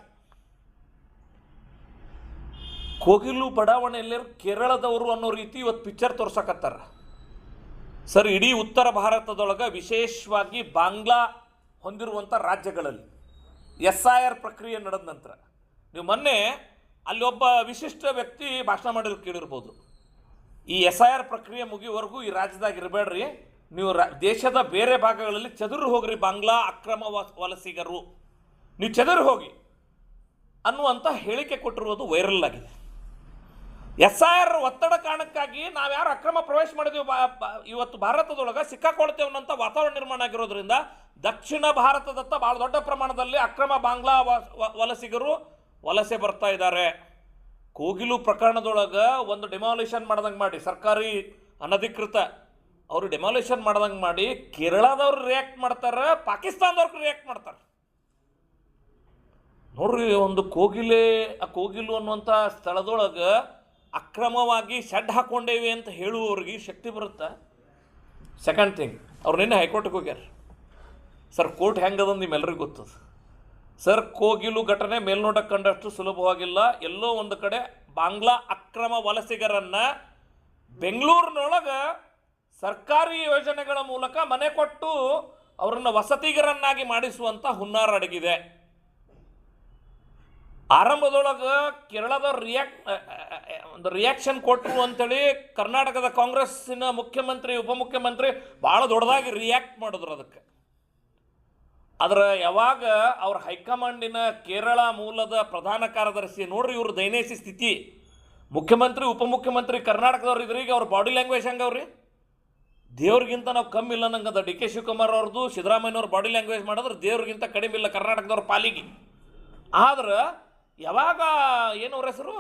Kogilu ಬಡಾವಣೆಯಲ್ಲಿ ಕೇರಳದವರು ಅನ್ನೋ ರೀತಿ ಇವತ್ತು ಪಿಕ್ಚರ್ ತೋರ್ಸಕತ್ತಾರ. ಸರ್, ಇಡೀ ಉತ್ತರ ಭಾರತದೊಳಗೆ ವಿಶೇಷವಾಗಿ ಬಾಂಗ್ಲಾ ಹೊಂದಿರುವಂಥ ರಾಜ್ಯಗಳಲ್ಲಿ SIR ಪ್ರಕ್ರಿಯೆ ನಡೆದ ನಂತರ ನೀವು ಮೊನ್ನೆ ಅಲ್ಲಿ ಒಬ್ಬ ವಿಶಿಷ್ಟ ವ್ಯಕ್ತಿ ಭಾಷಣ ಮಾಡಿದ್ರು ಕೇಳಿರ್ಬೋದು. ಈ SIR ಪ್ರಕ್ರಿಯೆ ಮುಗಿಯುವವರೆಗೂ ಈ ರಾಜ್ಯದಾಗ ಇರಬೇಡ್ರಿ, ನೀವು ದೇಶದ ಬೇರೆ ಭಾಗಗಳಲ್ಲಿ ಚದುರು ಹೋಗ್ರಿ, ಬಾಂಗ್ಲಾ ಅಕ್ರಮ ವಲಸಿಗರು, ನೀವು ಚದುರು ಹೋಗಿ ಅನ್ನುವಂಥ ಹೇಳಿಕೆ ಕೊಟ್ಟಿರುವುದು ವೈರಲ್ ಆಗಿದೆ. SIR ಒತ್ತಡ ಕಾರಣಕ್ಕಾಗಿ ನಾವ್ಯಾರು ಅಕ್ರಮ ಪ್ರವೇಶ ಮಾಡಿದೀವಿ ಇವತ್ತು ಭಾರತದೊಳಗೆ ಸಿಕ್ಕಾಕೊಳ್ತೇವೆ ಅನ್ನೋಂಥ ವಾತಾವರಣ ನಿರ್ಮಾಣ ಆಗಿರೋದ್ರಿಂದ ದಕ್ಷಿಣ ಭಾರತದತ್ತ ಭಾಳ ದೊಡ್ಡ ಪ್ರಮಾಣದಲ್ಲಿ ಅಕ್ರಮ ಬಾಂಗ್ಲಾ ವಲಸಿಗರು ವಲಸೆ ಬರ್ತಾ ಇದ್ದಾರೆ. ಕೋಗಿಲು ಪ್ರಕರಣದೊಳಗೆ ಒಂದು ಡೆಮಾಲಿಷನ್ ಮಾಡ್ದಂಗೆ ಮಾಡಿ, ಸರ್ಕಾರಿ ಅನಧಿಕೃತ ಅವರು ಡೆಮಾಲಿಷನ್ ಮಾಡ್ದಂಗೆ ಮಾಡಿ ಕೇರಳದವ್ರು ರಿಯಾಕ್ಟ್ ಮಾಡ್ತಾರೆ, ಪಾಕಿಸ್ತಾನದವ್ರು ರಿಯಾಕ್ಟ್ ಮಾಡ್ತಾರೆ. ನೋಡ್ರಿ, ಒಂದು ಕೋಗಿಲು ಅನ್ನುವಂಥ ಸ್ಥಳದೊಳಗೆ ಅಕ್ರಮವಾಗಿ ಶೆಡ್ ಹಾಕ್ಕೊಂಡೇವಿ ಅಂತ ಹೇಳುವವ್ರಿಗೆ ಶಕ್ತಿ ಬರುತ್ತೆ. ಸೆಕೆಂಡ್ ಥಿಂಗ್, ಅವ್ರು ನಿನ್ನೆ ಹೈಕೋರ್ಟ್ಗೆ ಹೋಗ್ಯಾರ. ಸರ್, ಕೋರ್ಟ್ ಹೆಂಗದಂದು ನಿಮ್ಮೆಲ್ಲರಿಗೂ ಗೊತ್ತದ. ಸರ್, ಕೋಗಿಲು ಘಟನೆ ಮೇಲ್ನೋಟಕ್ಕೆ ಕಂಡಷ್ಟು ಸುಲಭವಾಗಿಲ್ಲ. ಎಲ್ಲೋ ಒಂದು ಕಡೆ ಬಾಂಗ್ಲಾ ಅಕ್ರಮ ವಲಸಿಗರನ್ನು ಬೆಂಗಳೂರಿನೊಳಗೆ ಸರ್ಕಾರಿ ಯೋಜನೆಗಳ ಮೂಲಕ ಮನೆ ಕೊಟ್ಟು ಅವರನ್ನು ವಸತಿಗರನ್ನಾಗಿ ಮಾಡಿಸುವಂಥ ಹುನ್ನಾರ ಅಡಗಿದೆ. ಆರಂಭದೊಳಗೆ ಕೇರಳದವ್ರು ಒಂದು ರಿಯಾಕ್ಷನ್ ಕೊಟ್ಟರು ಅಂಥೇಳಿ ಕರ್ನಾಟಕದ ಕಾಂಗ್ರೆಸ್ಸಿನ ಮುಖ್ಯಮಂತ್ರಿ, ಉಪಮುಖ್ಯಮಂತ್ರಿ ಭಾಳ ದೊಡ್ಡದಾಗಿ ರಿಯಾಕ್ಟ್ ಮಾಡಿದ್ರು ಅದಕ್ಕೆ. ಆದರೆ ಯಾವಾಗ ಅವ್ರ ಹೈಕಮಾಂಡಿನ ಕೇರಳ ಮೂಲದ ಪ್ರಧಾನ ಕಾರ್ಯದರ್ಶಿ, ನೋಡ್ರಿ ಇವ್ರ ದೈನೈಸಿ ಸ್ಥಿತಿ, ಮುಖ್ಯಮಂತ್ರಿ ಉಪಮುಖ್ಯಮಂತ್ರಿ ಕರ್ನಾಟಕದವ್ರು ಇದ್ರಿಗೆ ಅವ್ರ ಬಾಡಿ ಲ್ಯಾಂಗ್ವೇಜ್ ಹೆಂಗವ್ರಿ? ದೇವ್ರಿಗಿಂತ ನಾವು ಕಮ್ಮಿ ಇಲ್ಲ ನಂಗದ. ಡಿ ಕೆ ಶಿವಕುಮಾರ್ ಅವ್ರದ್ದು, ಸಿದ್ದರಾಮಯ್ಯನವ್ರ ಬಾಡಿ ಲ್ಯಾಂಗ್ವೇಜ್ ಮಾಡಿದ್ರೆ ದೇವ್ರಿಗಿಂತ ಕಡಿಮೆ ಇಲ್ಲ ಕರ್ನಾಟಕದವ್ರ ಪಾಲಿಗೆ. ಆದ್ರೆ ಯಾವಾಗ ಏನವ್ರ ಹೆಸರು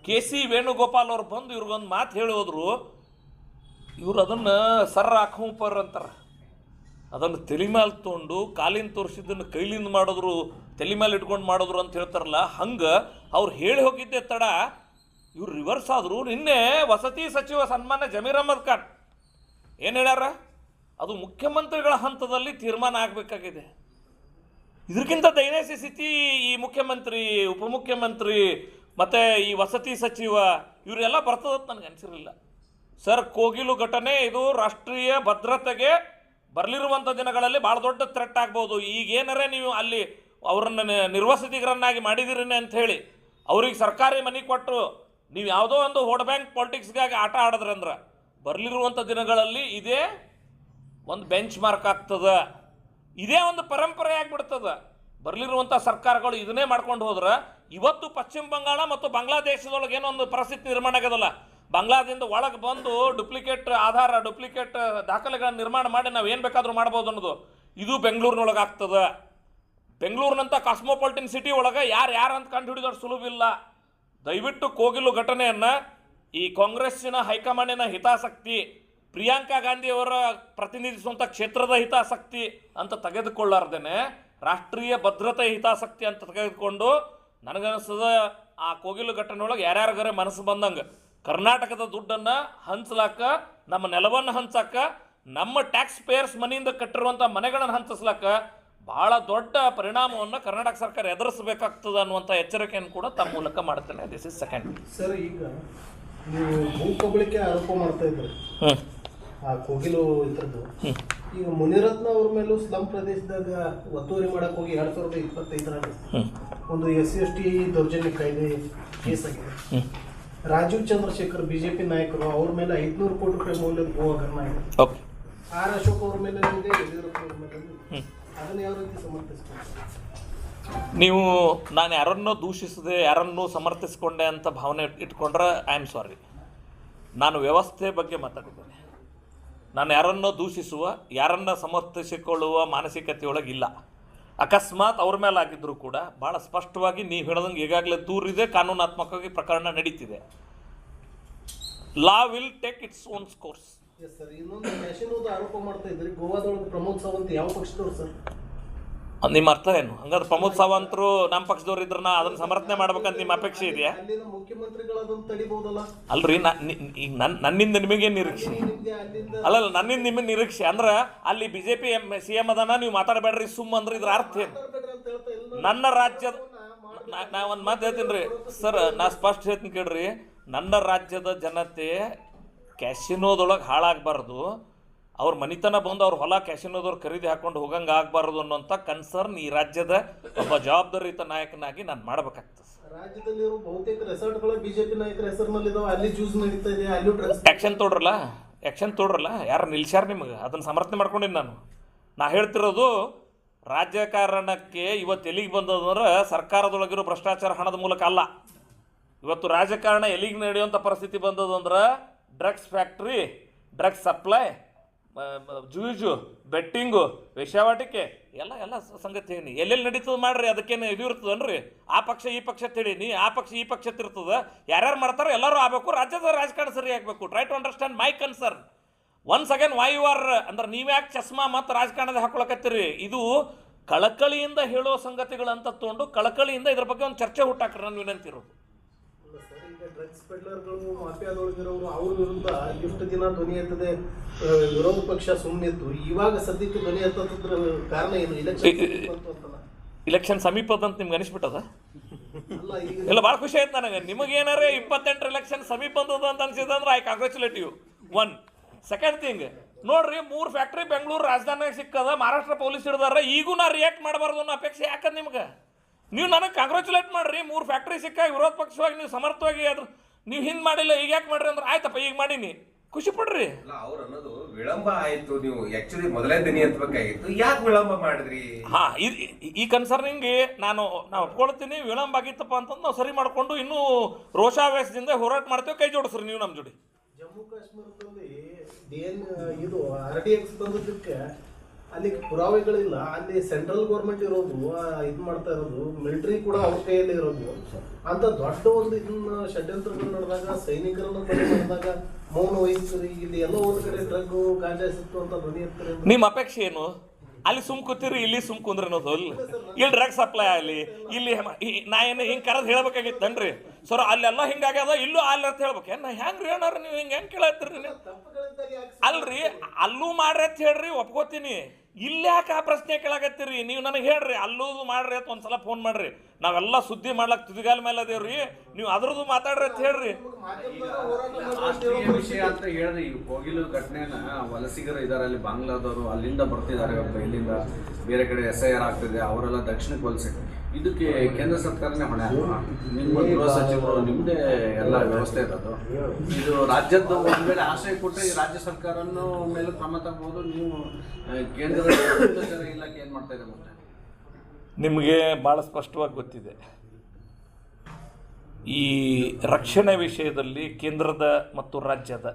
KC ವೇಣುಗೋಪಾಲ್ ಅವ್ರು ಬಂದು ಇವ್ರಿಗೊಂದು ಮಾತು ಹೇಳಿ ಹೋದ್ರು, ಇವ್ರು ಅದನ್ನು ಸರ್ರ ಹಾಕೋಪರ್ ಅಂತಾರೆ. ಅದನ್ನು ತಲೆ ಮೇಲೆ ತೊಗೊಂಡು ಕಾಲಿನ ತೋರಿಸಿದ್ದನ್ನು ಕೈಲಿಂದ ಮಾಡಿದ್ರು, ತಲೆ ಮೇಲೆ ಇಟ್ಕೊಂಡು ಮಾಡಿದ್ರು ಅಂತ ಹೇಳ್ತಾರಲ್ಲ, ಹಂಗೆ ಅವ್ರು ಹೇಳಿ ಹೋಗಿದ್ದೆ ತಡ ಇವ್ರು ರಿವರ್ಸ್ ಆದರು. ನಿನ್ನೆ ವಸತಿ ಸಚಿವ ಸನ್ಮಾನ್ಯ ಜಮೀರ್ ಅಹ್ಮದ್ ಖಾನ್ ಏನು ಹೇಳ್ಯಾರ? ಅದು ಮುಖ್ಯಮಂತ್ರಿಗಳ ಹಂತದಲ್ಲಿ ತೀರ್ಮಾನ ಆಗಬೇಕಾಗಿದೆ. ಇದಕ್ಕಿಂತ ದೈನೈಸಿ ಸ್ಥಿತಿ ಈ ಮುಖ್ಯಮಂತ್ರಿ, ಉಪಮುಖ್ಯಮಂತ್ರಿ ಮತ್ತು ಈ ವಸತಿ ಸಚಿವ ಇವರೆಲ್ಲ ಬರ್ತದಂತ ನನಗೆ ಅನಿಸಿರಲಿಲ್ಲ. ಸರ್, ಕೋಗಿಲು ಘಟನೆ ಇದು ರಾಷ್ಟ್ರೀಯ ಭದ್ರತೆಗೆ ಬರಲಿರುವಂಥ ದಿನಗಳಲ್ಲಿ ಭಾಳ ದೊಡ್ಡ ಥ್ರೆಟ್ ಆಗ್ಬೋದು. ಈಗೇನಾರೇ ನೀವು ಅಲ್ಲಿ ಅವರನ್ನು ನಿರ್ವಸತಿಗರನ್ನಾಗಿ ಮಾಡಿದಿರಿ ಅಂಥೇಳಿ ಅವ್ರಿಗೆ ಸರ್ಕಾರಿ ಮನೆ ಕೊಟ್ಟು ನೀವು ಯಾವುದೋ ಒಂದು ವೋಟ್ ಬ್ಯಾಂಕ್ ಪಾಲಿಟಿಕ್ಸ್ಗಾಗಿ ಆಟ ಆಡಿದ್ರಂದ್ರೆ ಬರಲಿರುವಂಥ ದಿನಗಳಲ್ಲಿ ಇದೇ ಒಂದು ಬೆಂಚ್ ಮಾರ್ಕ್ ಆಗ್ತದೆ, ಇದೇ ಒಂದು ಪರಂಪರೆ ಆಗಿಬಿಡ್ತದೆ. ಬರಲಿರುವಂಥ ಸರ್ಕಾರಗಳು ಇದನ್ನೇ ಮಾಡ್ಕೊಂಡು ಹೋದ್ರೆ ಇವತ್ತು ಪಶ್ಚಿಮ ಬಂಗಾಳ ಮತ್ತು ಬಾಂಗ್ಲಾದೇಶದೊಳಗೆ ಏನೋ ಒಂದು ಪರಿಸ್ಥಿತಿ ನಿರ್ಮಾಣ ಆಗೋದಲ್ಲ, ಬಾಂಗ್ಲಾದಿಂದ ಒಳಗೆ ಬಂದು ಡುಪ್ಲಿಕೇಟ್ ಆಧಾರ, ಡುಪ್ಲಿಕೇಟ್ ದಾಖಲೆಗಳನ್ನು ನಿರ್ಮಾಣ ಮಾಡಿ ನಾವು ಏನು ಬೇಕಾದರೂ ಮಾಡ್ಬೋದು ಅನ್ನೋದು ಇದು ಬೆಂಗಳೂರಿನೊಳಗೆ ಆಗ್ತದೆ. ಬೆಂಗಳೂರಿನಂಥ ಕಾಸ್ಮೋಪಾಲಿಟನ್ ಸಿಟಿ ಒಳಗೆ ಯಾರು ಅಂತ ಕಂಡು ಹಿಡಿದೋರು ಸುಲಭಿಲ್ಲ. ದಯವಿಟ್ಟು ಕೋಗಿಲು ಘಟನೆಯನ್ನು ಈ ಕಾಂಗ್ರೆಸ್ಸಿನ ಹೈಕಮಾಂಡಿನ ಹಿತಾಸಕ್ತಿ, ಪ್ರಿಯಾಂಕಾ ಗಾಂಧಿಯವರ ಪ್ರತಿನಿಧಿಸುವಂಥ ಕ್ಷೇತ್ರದ ಹಿತಾಸಕ್ತಿ ಅಂತ ತೆಗೆದುಕೊಳ್ಳಾರ್ದೇನೆ ರಾಷ್ಟ್ರೀಯ ಭದ್ರತೆ ಹಿತಾಸಕ್ತಿ ಅಂತ ತೆಗೆದುಕೊಂಡು ನನಗನ್ನಿಸ್ತದ ಆ ಕೋಗಿಲು ಘಟನೆ ಒಳಗೆ ಯಾರ್ಯಾರಿಗಾರೆ ಮನಸ್ಸು ಬಂದಂಗೆ ಕರ್ನಾಟಕದ ದುಡ್ಡನ್ನು ಹಂಚಲಾಕ, ನಮ್ಮ ನೆಲವನ್ನು ಹಂಚಕ್ಕೆ, ನಮ್ಮ ಟ್ಯಾಕ್ಸ್ ಪೇಯರ್ಸ್ ಮನೆಯಿಂದ ಕಟ್ಟಿರುವಂಥ ಮನೆಗಳನ್ನು ಹಂಚಿಸ್ಲಾಕ ಭಾಳ ದೊಡ್ಡ ಪರಿಣಾಮವನ್ನು ಕರ್ನಾಟಕ ಸರ್ಕಾರ ಎದುರಿಸಬೇಕಾಗ್ತದೆ ಅನ್ನುವಂಥ ಎಚ್ಚರಿಕೆಯನ್ನು ಕೂಡ ತಮ್ಮ ಮೂಲಕ ಮಾಡ್ತೇನೆ. This is second. ಸರ್, ಈಗ ನೀವು ಭೂ ಕಬಳಿಕೆ ಆರೋಪ ಮಾಡ್ತಾ ಇದ್ರಿ ಆ ಕೋಗಿಲು ಇದ್ರದ್ದು. ಈಗ ಮುನಿರತ್ನ ಅವ್ರ ಮೇಲೂ ಸ್ಲಂ ಪ್ರದೇಶದಾಗ ಒತ್ತುವರಿ ಮಾಡಕ್ಕೆ ಹೋಗಿ 2025ರಲ್ಲಿ ಒಂದು SC/ST ದೌರ್ಜನ್ಯ ಕಾಯ್ದೆ ಕೇಸ್ ಆಗಿದೆ. ರಾಜೀವ್ ಚಂದ್ರಶೇಖರ್ ಬಿಜೆಪಿ ನಾಯಕರು ಅವ್ರ ಮೇಲೆ 500 ಕೋಟಿ ರೂಪಾಯಿ ಮೌಲ್ಯದ ಭೂ ಹಗರಣ ಆಗಿದೆ. ಆರ್ ಅಶೋಕ್ ಅವ್ರ ಮೇಲೆ ಯಡಿಯೂರಪ್ಪ ಅವ್ರ ಮೇಲೆ ಅದನ್ನು ಯಾವ ರೀತಿ ಸಮರ್ಥಿಸ್ಕೊಂಡು ನೀವು ನಾನು ಯಾರನ್ನೋ ದೂಷಿಸದೆ ಯಾರನ್ನೂ ಸಮರ್ಥಿಸ್ಕೊಂಡೆ ಅಂತ ಭಾವನೆ ಇಟ್ಕೊಂಡ್ರೆ ಐ ಆಮ್ ಸಾರಿ. ನಾನು ವ್ಯವಸ್ಥೆ ಬಗ್ಗೆ ಮಾತಾಡಿದ್ದೇನೆ. ನಾನು ಯಾರನ್ನೋ ದೂಷಿಸುವ, ಯಾರನ್ನ ಸಮರ್ಥಿಸಿಕೊಳ್ಳುವ ಮಾನಸಿಕತೆಯೊಳಗಿಲ್ಲ. ಅಕಸ್ಮಾತ್ ಅವ್ರ ಮೇಲೆ ಆಗಿದ್ದರೂ ಕೂಡ ಭಾಳ ಸ್ಪಷ್ಟವಾಗಿ ನೀವು ಹೇಳೋದಂಗೆ ಈಗಾಗಲೇ ದೂರಿದೆ, ಕಾನೂನಾತ್ಮಕವಾಗಿ ಪ್ರಕರಣ ನಡೀತಿದೆ. Law will take its own course. Yes sir, ಇನ್ನೊಂದು ನ್ಯಾಷನಲ್ ಆರೋಪ ಮಾಡ್ತಾ ಇದ್ರಿ ಗೋವಾದೊಳಗೆ ಪ್ರಮೋದ್ ಸಾವಂತ್ ಯಾವ ಪಕ್ಷದವ್ರು ಸರ್? ನಿಮ್ಮ ಅರ್ಥ ಏನು? ಹಂಗಾದ್ರೆ ಪ್ರಮೋದ್ ಸಾವಂತರು ನಮ್ಮ ಪಕ್ಷದವ್ರು ಇದ್ರನ್ನ ಅದನ್ನ ಸಮರ್ಥನೆ ಮಾಡ್ಬೇಕಂತ ನಿಮ್ಮ ಅಪೇಕ್ಷೆ ಇದೆಯಾ? ಅಲ್ಲಿನ ಮುಖ್ಯಮಂತ್ರಿಗಳು ಅದನ್ನು ತಡಿಬಹುದಲ್ಲ? ಅಲ್ರಿ, ನನ್ನಿಂದ ನಿಮಗೇನು ನಿರೀಕ್ಷೆ? ಅಲ್ಲ, ನನ್ನಿಂದ ನಿಮಗೆ ನಿರೀಕ್ಷೆ ಅಂದ್ರೆ ಅಲ್ಲಿ BJP CM ಅದನ್ನ ನೀವು ಮಾತಾಡಬೇಡ್ರಿ ಸುಮ್ಮ ಅಂದ್ರೆ ಇದ್ರ ಅರ್ಥ ಏನು? ನನ್ನ ರಾಜ್ಯದ ನಾ ಒಂದು ಮಾತು ಹೇಳ್ತೀನಿ ರೀ ಸರ್, ನಾ ಸ್ಪಷ್ಟ ಹೇಳ್ತೀನಿ ಕೇಳ್ರಿ. ನನ್ನ ರಾಜ್ಯದ ಜನತೆ ಕ್ಯಾಸಿನೋದೊಳಗೆ ಹಾಳಾಗಬಾರ್ದು, ಅವ್ರ ಮನಿತನ ಬಂದು ಅವ್ರ ಹೊಲ ಕ್ಯಾಸಿನೋದವ್ರು ಖರೀದಿ ಹಾಕೊಂಡು ಹೋಗಂಗೆ ಆಗಬಾರ್ದು ಅನ್ನೋಂಥ ಕನ್ಸರ್ನ್ ಈ ರಾಜ್ಯದ ಒಬ್ಬ ಜವಾಬ್ದಾರಿಯುತ ನಾಯಕನಾಗಿ ನಾನು ಮಾಡಬೇಕಾಗ್ತದೆ. ರಾಜ್ಯದಲ್ಲಿರೋ ಬಹುತೇಕ ರೆಸಾರ್ಟ್ಗಳು ಬಿಜೆಪಿ ನಾಯಕರ ಹೆಸರಿನಲ್ಲಿದ್ದಾವೆ, ಅಲ್ಲಿ ಜ್ಯೂಸ್ ನಡೀತಾ ಇದೆ, ಅಲ್ಲಿ ಆ್ಯಕ್ಷನ್ ತೊಡ್ರಲ್ಲ, ಯಾರು ನಿಲ್ಸ್ಯಾರ ನಿಮಗೆ? ಅದನ್ನು ಸಮರ್ಥನೆ ಮಾಡ್ಕೊಂಡಿನಿ ನಾನು. ನಾ ಹೇಳ್ತಿರೋದು ರಾಜಕಾರಣಕ್ಕೆ ಇವತ್ತು ಎಲ್ಲಿಗೆ ಬಂದದಂದ್ರೆ ಸರ್ಕಾರದೊಳಗಿರೋ ಭ್ರಷ್ಟಾಚಾರ ಹಣದ ಮೂಲಕ ಅಲ್ಲ. ಇವತ್ತು ರಾಜಕಾರಣ ಎಲ್ಲಿಗೆ ನಡೆಯುವಂಥ ಪರಿಸ್ಥಿತಿ ಬಂದದಂದ್ರೆ ಡ್ರಗ್ಸ್ ಫ್ಯಾಕ್ಟ್ರಿ, ಡ್ರಗ್ಸ್ ಸಪ್ಲೈ, ಜೂಜು, ಬೆಟ್ಟಿಂಗು, ವೇಶ್ಯಾವಾಟಿಕೆ ಎಲ್ಲ ಸಂಗತಿ ಏನಿ ಎಲ್ಲೆಲ್ಲಿ ನಡೀತದೆ ಮಾಡ್ರಿ. ಅದಕ್ಕೇನು ಇದು ಇರ್ತದನ್ರಿ? ಆ ಪಕ್ಷ ಈ ಪಕ್ಷ ತಿಳಿನಿ, ಆ ಪಕ್ಷ ಈ ಪಕ್ಷ ತಿರ್ತದೆ. ಯಾರ್ಯಾರು ಮಾಡ್ತಾರೋ ಎಲ್ಲರೂ ಆಗಬೇಕು, ರಾಜ್ಯದ ರಾಜಕಾರಣ ಸರಿ ಆಗಬೇಕು. Try to understand my concern. Once again why you are ಅಂದ್ರೆ ನೀವ್ಯಾಕೆ ಚಸ್ಮಾ ಮತ್ತು ರಾಜಕಾರಣದ ಹಾಕೊಳಕತ್ತೀರಿ? ಇದು ಕಳಕಳಿಯಿಂದ ಹೇಳೋ ಸಂಗತಿಗಳಂತ ತೊಗೊಂಡು ಕಳಕಳಿಯಿಂದ ಇದ್ರ ಬಗ್ಗೆ ಒಂದು ಚರ್ಚೆ ಹುಟ್ಟಾಕ್ರಿ ನನ್ನ ವಿನಂತಿ ಇರೋದು. ಡ್ರಗ್ಸ್ ಪೆಡ್ಲರ್ಗಳು, ಮಾಫಿಯಾದೊಳಗಿರೋರು ಅವ್ರ ವಿರುದ್ಧ ಇಷ್ಟು ದಿನ ಧ್ವನಿ ಎತ್ತದೆ ವಿರೋಧ ಪಕ್ಷ ಸುಮ್ಮನಿತ್ತು. ಇವಾಗ ಸದ್ಯಕ್ಕೆ ಧ್ವನಿ ಎತ್ತದ್ರ ಕಾರಣ ಏನು? ಇಲೆಕ್ಷನ್ ಸಮೀಪದಂತ ನಿಮ್ಗೆ ಅನಿಸ್ಬಿಟ್ಟದ? ಇಲ್ಲ, ಭಾಳ ಖುಷಿ ಆಯ್ತು ನನಗೆ. ನಿಮಗೇನಾರೇ 28 ಎಲೆಕ್ಷನ್ ಸಮೀಪ ಬಂದದ ಅಂತ ಅನ್ಸಿದಂದ್ರೆ I congratulate you. One second thing ನೋಡ್ರಿ, 3 ಫ್ಯಾಕ್ಟ್ರಿ ಬೆಂಗಳೂರು ರಾಜಧಾನಿಯಾಗ ಸಿಕ್ಕದ, ಮಹಾರಾಷ್ಟ್ರ ಪೊಲೀಸ್ ಹಿಡಿದಾರ. ಈಗೂ ನಾ ರಿಯಾಕ್ಟ್ ಮಾಡಬಾರ್ದು ಅನ್ನೋ ಅಪೇಕ್ಷೆ ಯಾಕಂದ್ರೆ ನಿಮ್ಗೆ? ನೀವು ನನಗೆ ಕಾಂಗ್ರ್ಯಾಚುಲೇಟ್ ಮಾಡ್ರಿ, 3 ಫ್ಯಾಕ್ಟ್ರಿ ಸಿಕ್ಕಾಗ ವಿರೋಧ ಪಕ್ಷವಾಗಿ ನೀವು ಸಮರ್ಥವಾಗಿ ಅದ್ರ ನೀವು ಹಿಂದೆ ಮಾಡಿಲ್ಲ, ಈಗ ಯಾಕೆ ಮಾಡ್ರಿ ಅಂದ್ರೆ ಆಯ್ತಪ್ಪ ಈಗ ಮಾಡೀನಿ, ಖುಷಿ ಪಡ್ರಿ. ಅವ್ರು ಅನ್ನೋದು ವಿಳಂಬ ಆಯ್ತು, ನೀವು ಆಕ್ಚುಲಿ ಮೊದಲೇ ದಿನ ಎತ್ತಬೇಕಾಗಿತ್ತು, ಯಾಕೆ ವಿಳಂಬ ಮಾಡಿದ್ರಿ? ಈ ಕನ್ಸರ್ನಿಂಗ್ ನಾವು ಒಪ್ಕೊಳ್ತೀನಿ. ವಿಳಂಬ ಆಗಿತ್ತಪ್ಪ ಅಂತಂದು ನಾವು ಸರಿ ಮಾಡಿಕೊಂಡು ಇನ್ನೂ ರೋಷಾವೇಶದಿಂದ ಹೋರಾಟ ಮಾಡ್ತೇವೆ. ಕೈ ಜೋಡಿಸ್ರಿ ನೀವು ನಮ್ಮ ಜೋಡಿ. ಜಮ್ಮು ಕಾಶ್ಮೀರದಲ್ಲಿ ಇದು RDX ಬಂದದಕ್ಕೆ ಅಲ್ಲಿ ಪುರಾವೆಗಳಿಲ್ಲ. ಅಲ್ಲಿ ಸೆಂಟ್ರಲ್ ಗೌರ್ಮೆಂಟ್ ಇರೋದು, ಇದು ಮಾಡ್ತಾ ಇರೋದು, ಮಿಲಿಟರಿ ಕೂಡ ಅವ್ರ ಕೈಯಲ್ಲಿ ಇರೋದು. ಅಂತ ದೊಡ್ಡ ಒಂದು ಇದನ್ನ ಷಡ್ಯಂತ್ರಗಳು ನಡೆದಾಗ, ಸೈನಿಕರನ್ನು ಕೊಲೆ ಮಾಡಿದಾಗ ಮೌನ ವಹಿಸ್ತಾರೆ. ಇಲ್ಲಿ ಎಲ್ಲೋ ಒಂದು ಕಡೆ ಡ್ರಗ್ ಗಾಂಜಾ ಸಿಕ್ತು ಅಂತ ಧ್ವನಿ ಇರ್ತಾರೆ. ನಿಮ್ಮ ಅಪೇಕ್ಷೆ ಏನು? ಅಲ್ಲಿ ಸುಮ್ ಕೂತಿರಿ, ಇಲ್ಲಿ ಸುಮ್ ಕುಂದ್ರಿ ಅನ್ನೋದು. ಇಲ್ಲಿ ಡ್ರಗ್ ಸಪ್ಲೈ ಆಗಲಿ, ಇಲ್ಲಿ ನಾ ಏನು ಹಿಂಗೆ ಕರೆದು ಹೇಳ್ಬೇಕಾಗಿತ್ತನ್ರಿ ಸರ್? ಅಲ್ಲೆಲ್ಲ ಹಿಂಗಾಗ್ಯದ, ಇಲ್ಲೂ ಅಲ್ಲಿ ಅಂತ ಹೇಳ್ಬೇಕೆ? ನಾ ಹೆಂಗ್ರಿ ಅಣ್ಣಾರ ನೀವು ಹೆಂಗೆ ಕೇಳತ್ತೀರಿ? ಅಲ್ರಿ, ಅಲ್ಲೂ ಮಾಡ್ರಿ ಅಂತ ಹೇಳ್ರಿ, ಒಪ್ಕೋತೀನಿ. ಇಲ್ಲಿ ಯಾಕೆ ಆ ಪ್ರಶ್ನೆ ಕೇಳಾಕತ್ತೀರಿ? ನೀವು ನನಗೆ ಹೇಳ್ರಿ, ಅಲ್ಲೂ ಮಾಡ್ರಿ ಅಂತ ಒಂದ್ಸಲ ಫೋನ್ ಮಾಡ್ರಿ. ನಾವೆಲ್ಲ ಸುದ್ದಿ ಮಾಡ್ಲಕ್ಕೆ ತುದಿಗಾಲ ಮೇಲೆ ಅದೇವ್ರಿ, ನೀವು ಅದ್ರದ್ದು ಮಾತಾಡ್ರಿ ಅಂತ ಹೇಳ್ರಿ. ವಿಷಯ ಅಂತ ಹೇಳಿದ್ರೆ ಈಗ ಕೋಗಿಲು ಘಟನೆನ ವಲಸಿಗರು ಇದ್ದಾರೆ ಅಲ್ಲಿ, ಬಾಂಗ್ಲಾದವರು ಅಲ್ಲಿಂದ ಬರ್ತಿದ್ದಾರೆ, ಇಲ್ಲಿಂದ ಬೇರೆ ಕಡೆ SIR ಆಗ್ತಿದೆ, ಅವರೆಲ್ಲ ದಕ್ಷಿಣಕ್ಕೆ ವಲಸೆ. ಇದಕ್ಕೆ ಕೇಂದ್ರ ಸರ್ಕಾರನೇ ಹೊಣೆ ಅಲ್ವಾ? ನಿಮ್ಮ ಗೃಹ ಸಚಿವರು, ನಿಮ್ಮದೇ ಎಲ್ಲ ವ್ಯವಸ್ಥೆ ಇರೋದು. ಇದು ರಾಜ್ಯದ ಒಂದು ವೇಳೆ ಆಶ್ರಯ ಕೊಟ್ಟರೆ ಈ ರಾಜ್ಯ ಸರ್ಕಾರನೂ ಮೇಲೆ ಕ್ರಮ ತಗೋಬೋದು. ನೀವು ಕೇಂದ್ರದ ಗುಪ್ತಚರ ಇಲಾಖೆ ಏನು ಮಾಡ್ತಾ ಇದೆ? ಮತ್ತೆ ನಿಮಗೆ ಭಾಳ ಸ್ಪಷ್ಟವಾಗಿ ಗೊತ್ತಿದೆ, ಈ ರಕ್ಷಣೆ ವಿಷಯದಲ್ಲಿ ಕೇಂದ್ರದ ಮತ್ತು ರಾಜ್ಯದ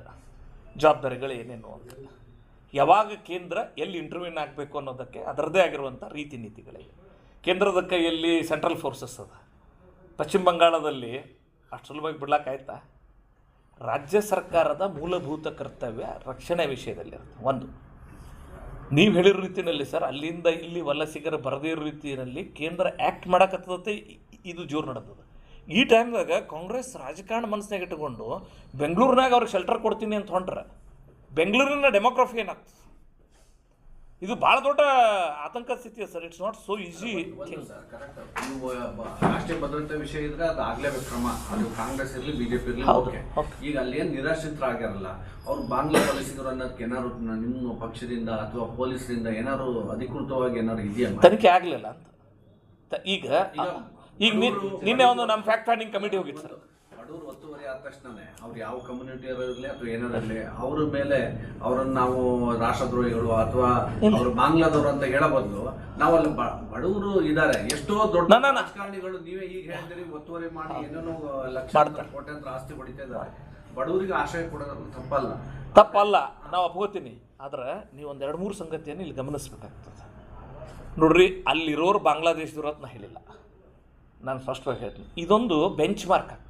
ಜವಾಬ್ದಾರಿಗಳು ಏನೇನು ಅಂತ, ಯಾವಾಗ ಕೇಂದ್ರ ಎಲ್ಲಿ ಇಂಟರ್ವ್ಯೂನ್ ಆಗಬೇಕು ಅನ್ನೋದಕ್ಕೆ ಅದರದ್ದೇ ಆಗಿರುವಂಥ ರೀತಿ ನೀತಿಗಳಿವೆ. ಕೇಂದ್ರದ ಕೈಯಲ್ಲಿ ಸೆಂಟ್ರಲ್ ಫೋರ್ಸಸ್ ಅದ. ಪಶ್ಚಿಮ ಬಂಗಾಳದಲ್ಲಿ ಅಷ್ಟು ಸುಲಭವಾಗಿ ಬಿಡ್ಲಿಕ್ಕಾಯ್ತಾ? ರಾಜ್ಯ ಸರ್ಕಾರದ ಮೂಲಭೂತ ಕರ್ತವ್ಯ ರಕ್ಷಣೆ ವಿಷಯದಲ್ಲಿ ಇರುತ್ತೆ. ಒಂದು, ನೀವು ಹೇಳಿರೋ ರೀತಿಯಲ್ಲಿ ಸರ್, ಅಲ್ಲಿಂದ ಇಲ್ಲಿ ವಲಸಿಗರ ಬರದೇ ಇರೋ ರೀತಿಯಲ್ಲಿ ಕೇಂದ್ರ ಆ್ಯಕ್ಟ್ ಮಾಡಕತ್ತದತ್ತೆ. ಇದು ಜೋರು ನಡೆದದ. ಈ ಟೈಮ್ದಾಗ ಕಾಂಗ್ರೆಸ್ ರಾಜಕಾರಣ ಮನಸ್ಸಿನಾಗ ಇಟ್ಟುಕೊಂಡು ಬೆಂಗಳೂರಿನಾಗ ಅವ್ರಿಗೆ ಶೆಲ್ಟರ್ ಕೊಡ್ತೀನಿ ಅಂತ ಹೊಂಟ್ರೆ ಬೆಂಗಳೂರಿನ ಡೆಮೋಗ್ರಫಿ ಏನಾಗ್ತದೆ? ಇದು ಭಾಳ ದೊಡ್ಡ ಆತಂಕ ಸ್ಥಿತಿ sir. It's not so easy thing. ನೀವು ರಾಷ್ಟ್ರೀಯ ಭದ್ರತೆ ವಿಷಯ ಇದ್ರೆ ಅದು ಆಗ್ಲೇಬೇಕು ಕ್ರಮ. ಅದು ಕಾಂಗ್ರೆಸ್ ಇರಲಿ ಬಿಜೆಪಿ ಇರಲಿ. ಓಕೆ, ಈಗ ಅಲ್ಲಿ ಏನು ನಿರಾಶ್ರಿತರಾಗ್ಯಾರಲ್ಲ ಅವ್ರು ಬಾಂಗ್ಲಾ ವಲಸಿಗರು ಅನ್ನೋದಕ್ಕೆ ಏನಾದ್ರು ನಿಮ್ಮ ಪಕ್ಷದಿಂದ ಅಥವಾ ಪೊಲೀಸರಿಂದ ಏನಾದ್ರು ಅಧಿಕೃತವಾಗಿ ಏನಾದ್ರು ಇದೆಯಾ? ತನಿಖೆ ಆಗಲಿಲ್ಲ ಅಂತ. ಈಗ ನಿನ್ನೆ ಒಂದು ನಮ್ಮ ಫ್ಯಾಕ್ಟ್ ಫೈಂಡಿಂಗ್ ಕಮಿಟಿ ಹೋಗಿತ್ತು ಸರ್. ಬಡವರು ಒತ್ತುವರಿ ಆದ ತಕ್ಷಣನೇ ಅವ್ರು ಯಾವ ಕಮ್ಯುನಿಟಿ ಇರಲಿ ಅಥವಾ ಏನಾರಲ್ಲಿ ಅವ್ರ ಮೇಲೆ ಅವ್ರನ್ನ ನಾವು ರಾಷ್ಟ್ರದ್ರೋಹಿಗಳು ಅಥವಾ ಅವರು ಬಾಂಗ್ಲಾದವರು ಅಂತ ಹೇಳೋ ಬದಲು ನಾವಲ್ಲಿ ಬಡವರು ಇದ್ದಾರೆ, ಎಷ್ಟೋ ದೊಡ್ಡ ರಾಜಕಾರಣಿಗಳು ನೀವೇ ಈಗ ಹೇಳಿದ್ರಿ ಒತ್ತುವರಿ ಮಾಡಿ ಏನೇನೋ ಲಕ್ಷ ಕೋಟ್ಯಾಂತರ ಆಸ್ತಿ ಹೊಡಿತಾ ಇದ್ದಾರೆ. ಬಡವರಿಗೆ ಆಶ್ರಯ ಕೊಡೋದು ತಪ್ಪಲ್ಲ, ನಾವು ಒಪ್ಕೋತೀನಿ. ಆದ್ರೆ ನೀವು ಒಂದು 2-3 ಸಂಗತಿಯನ್ನು ಇಲ್ಲಿ ಗಮನಿಸ್ಬೇಕಾಗ್ತದೆ. ನೋಡ್ರಿ, ಅಲ್ಲಿರೋರು ಬಾಂಗ್ಲಾದೇಶದವ್ರು ಅಂತ ನಾ ಹೇಳಿಲ್ಲ, ನಾನು ಸ್ಪಷ್ಟವಾಗಿ ಹೇಳ್ತೀನಿ. ಇದೊಂದು ಬೆಂಚ್ ಮಾರ್ಕ್ ಆಗ್ತದೆ.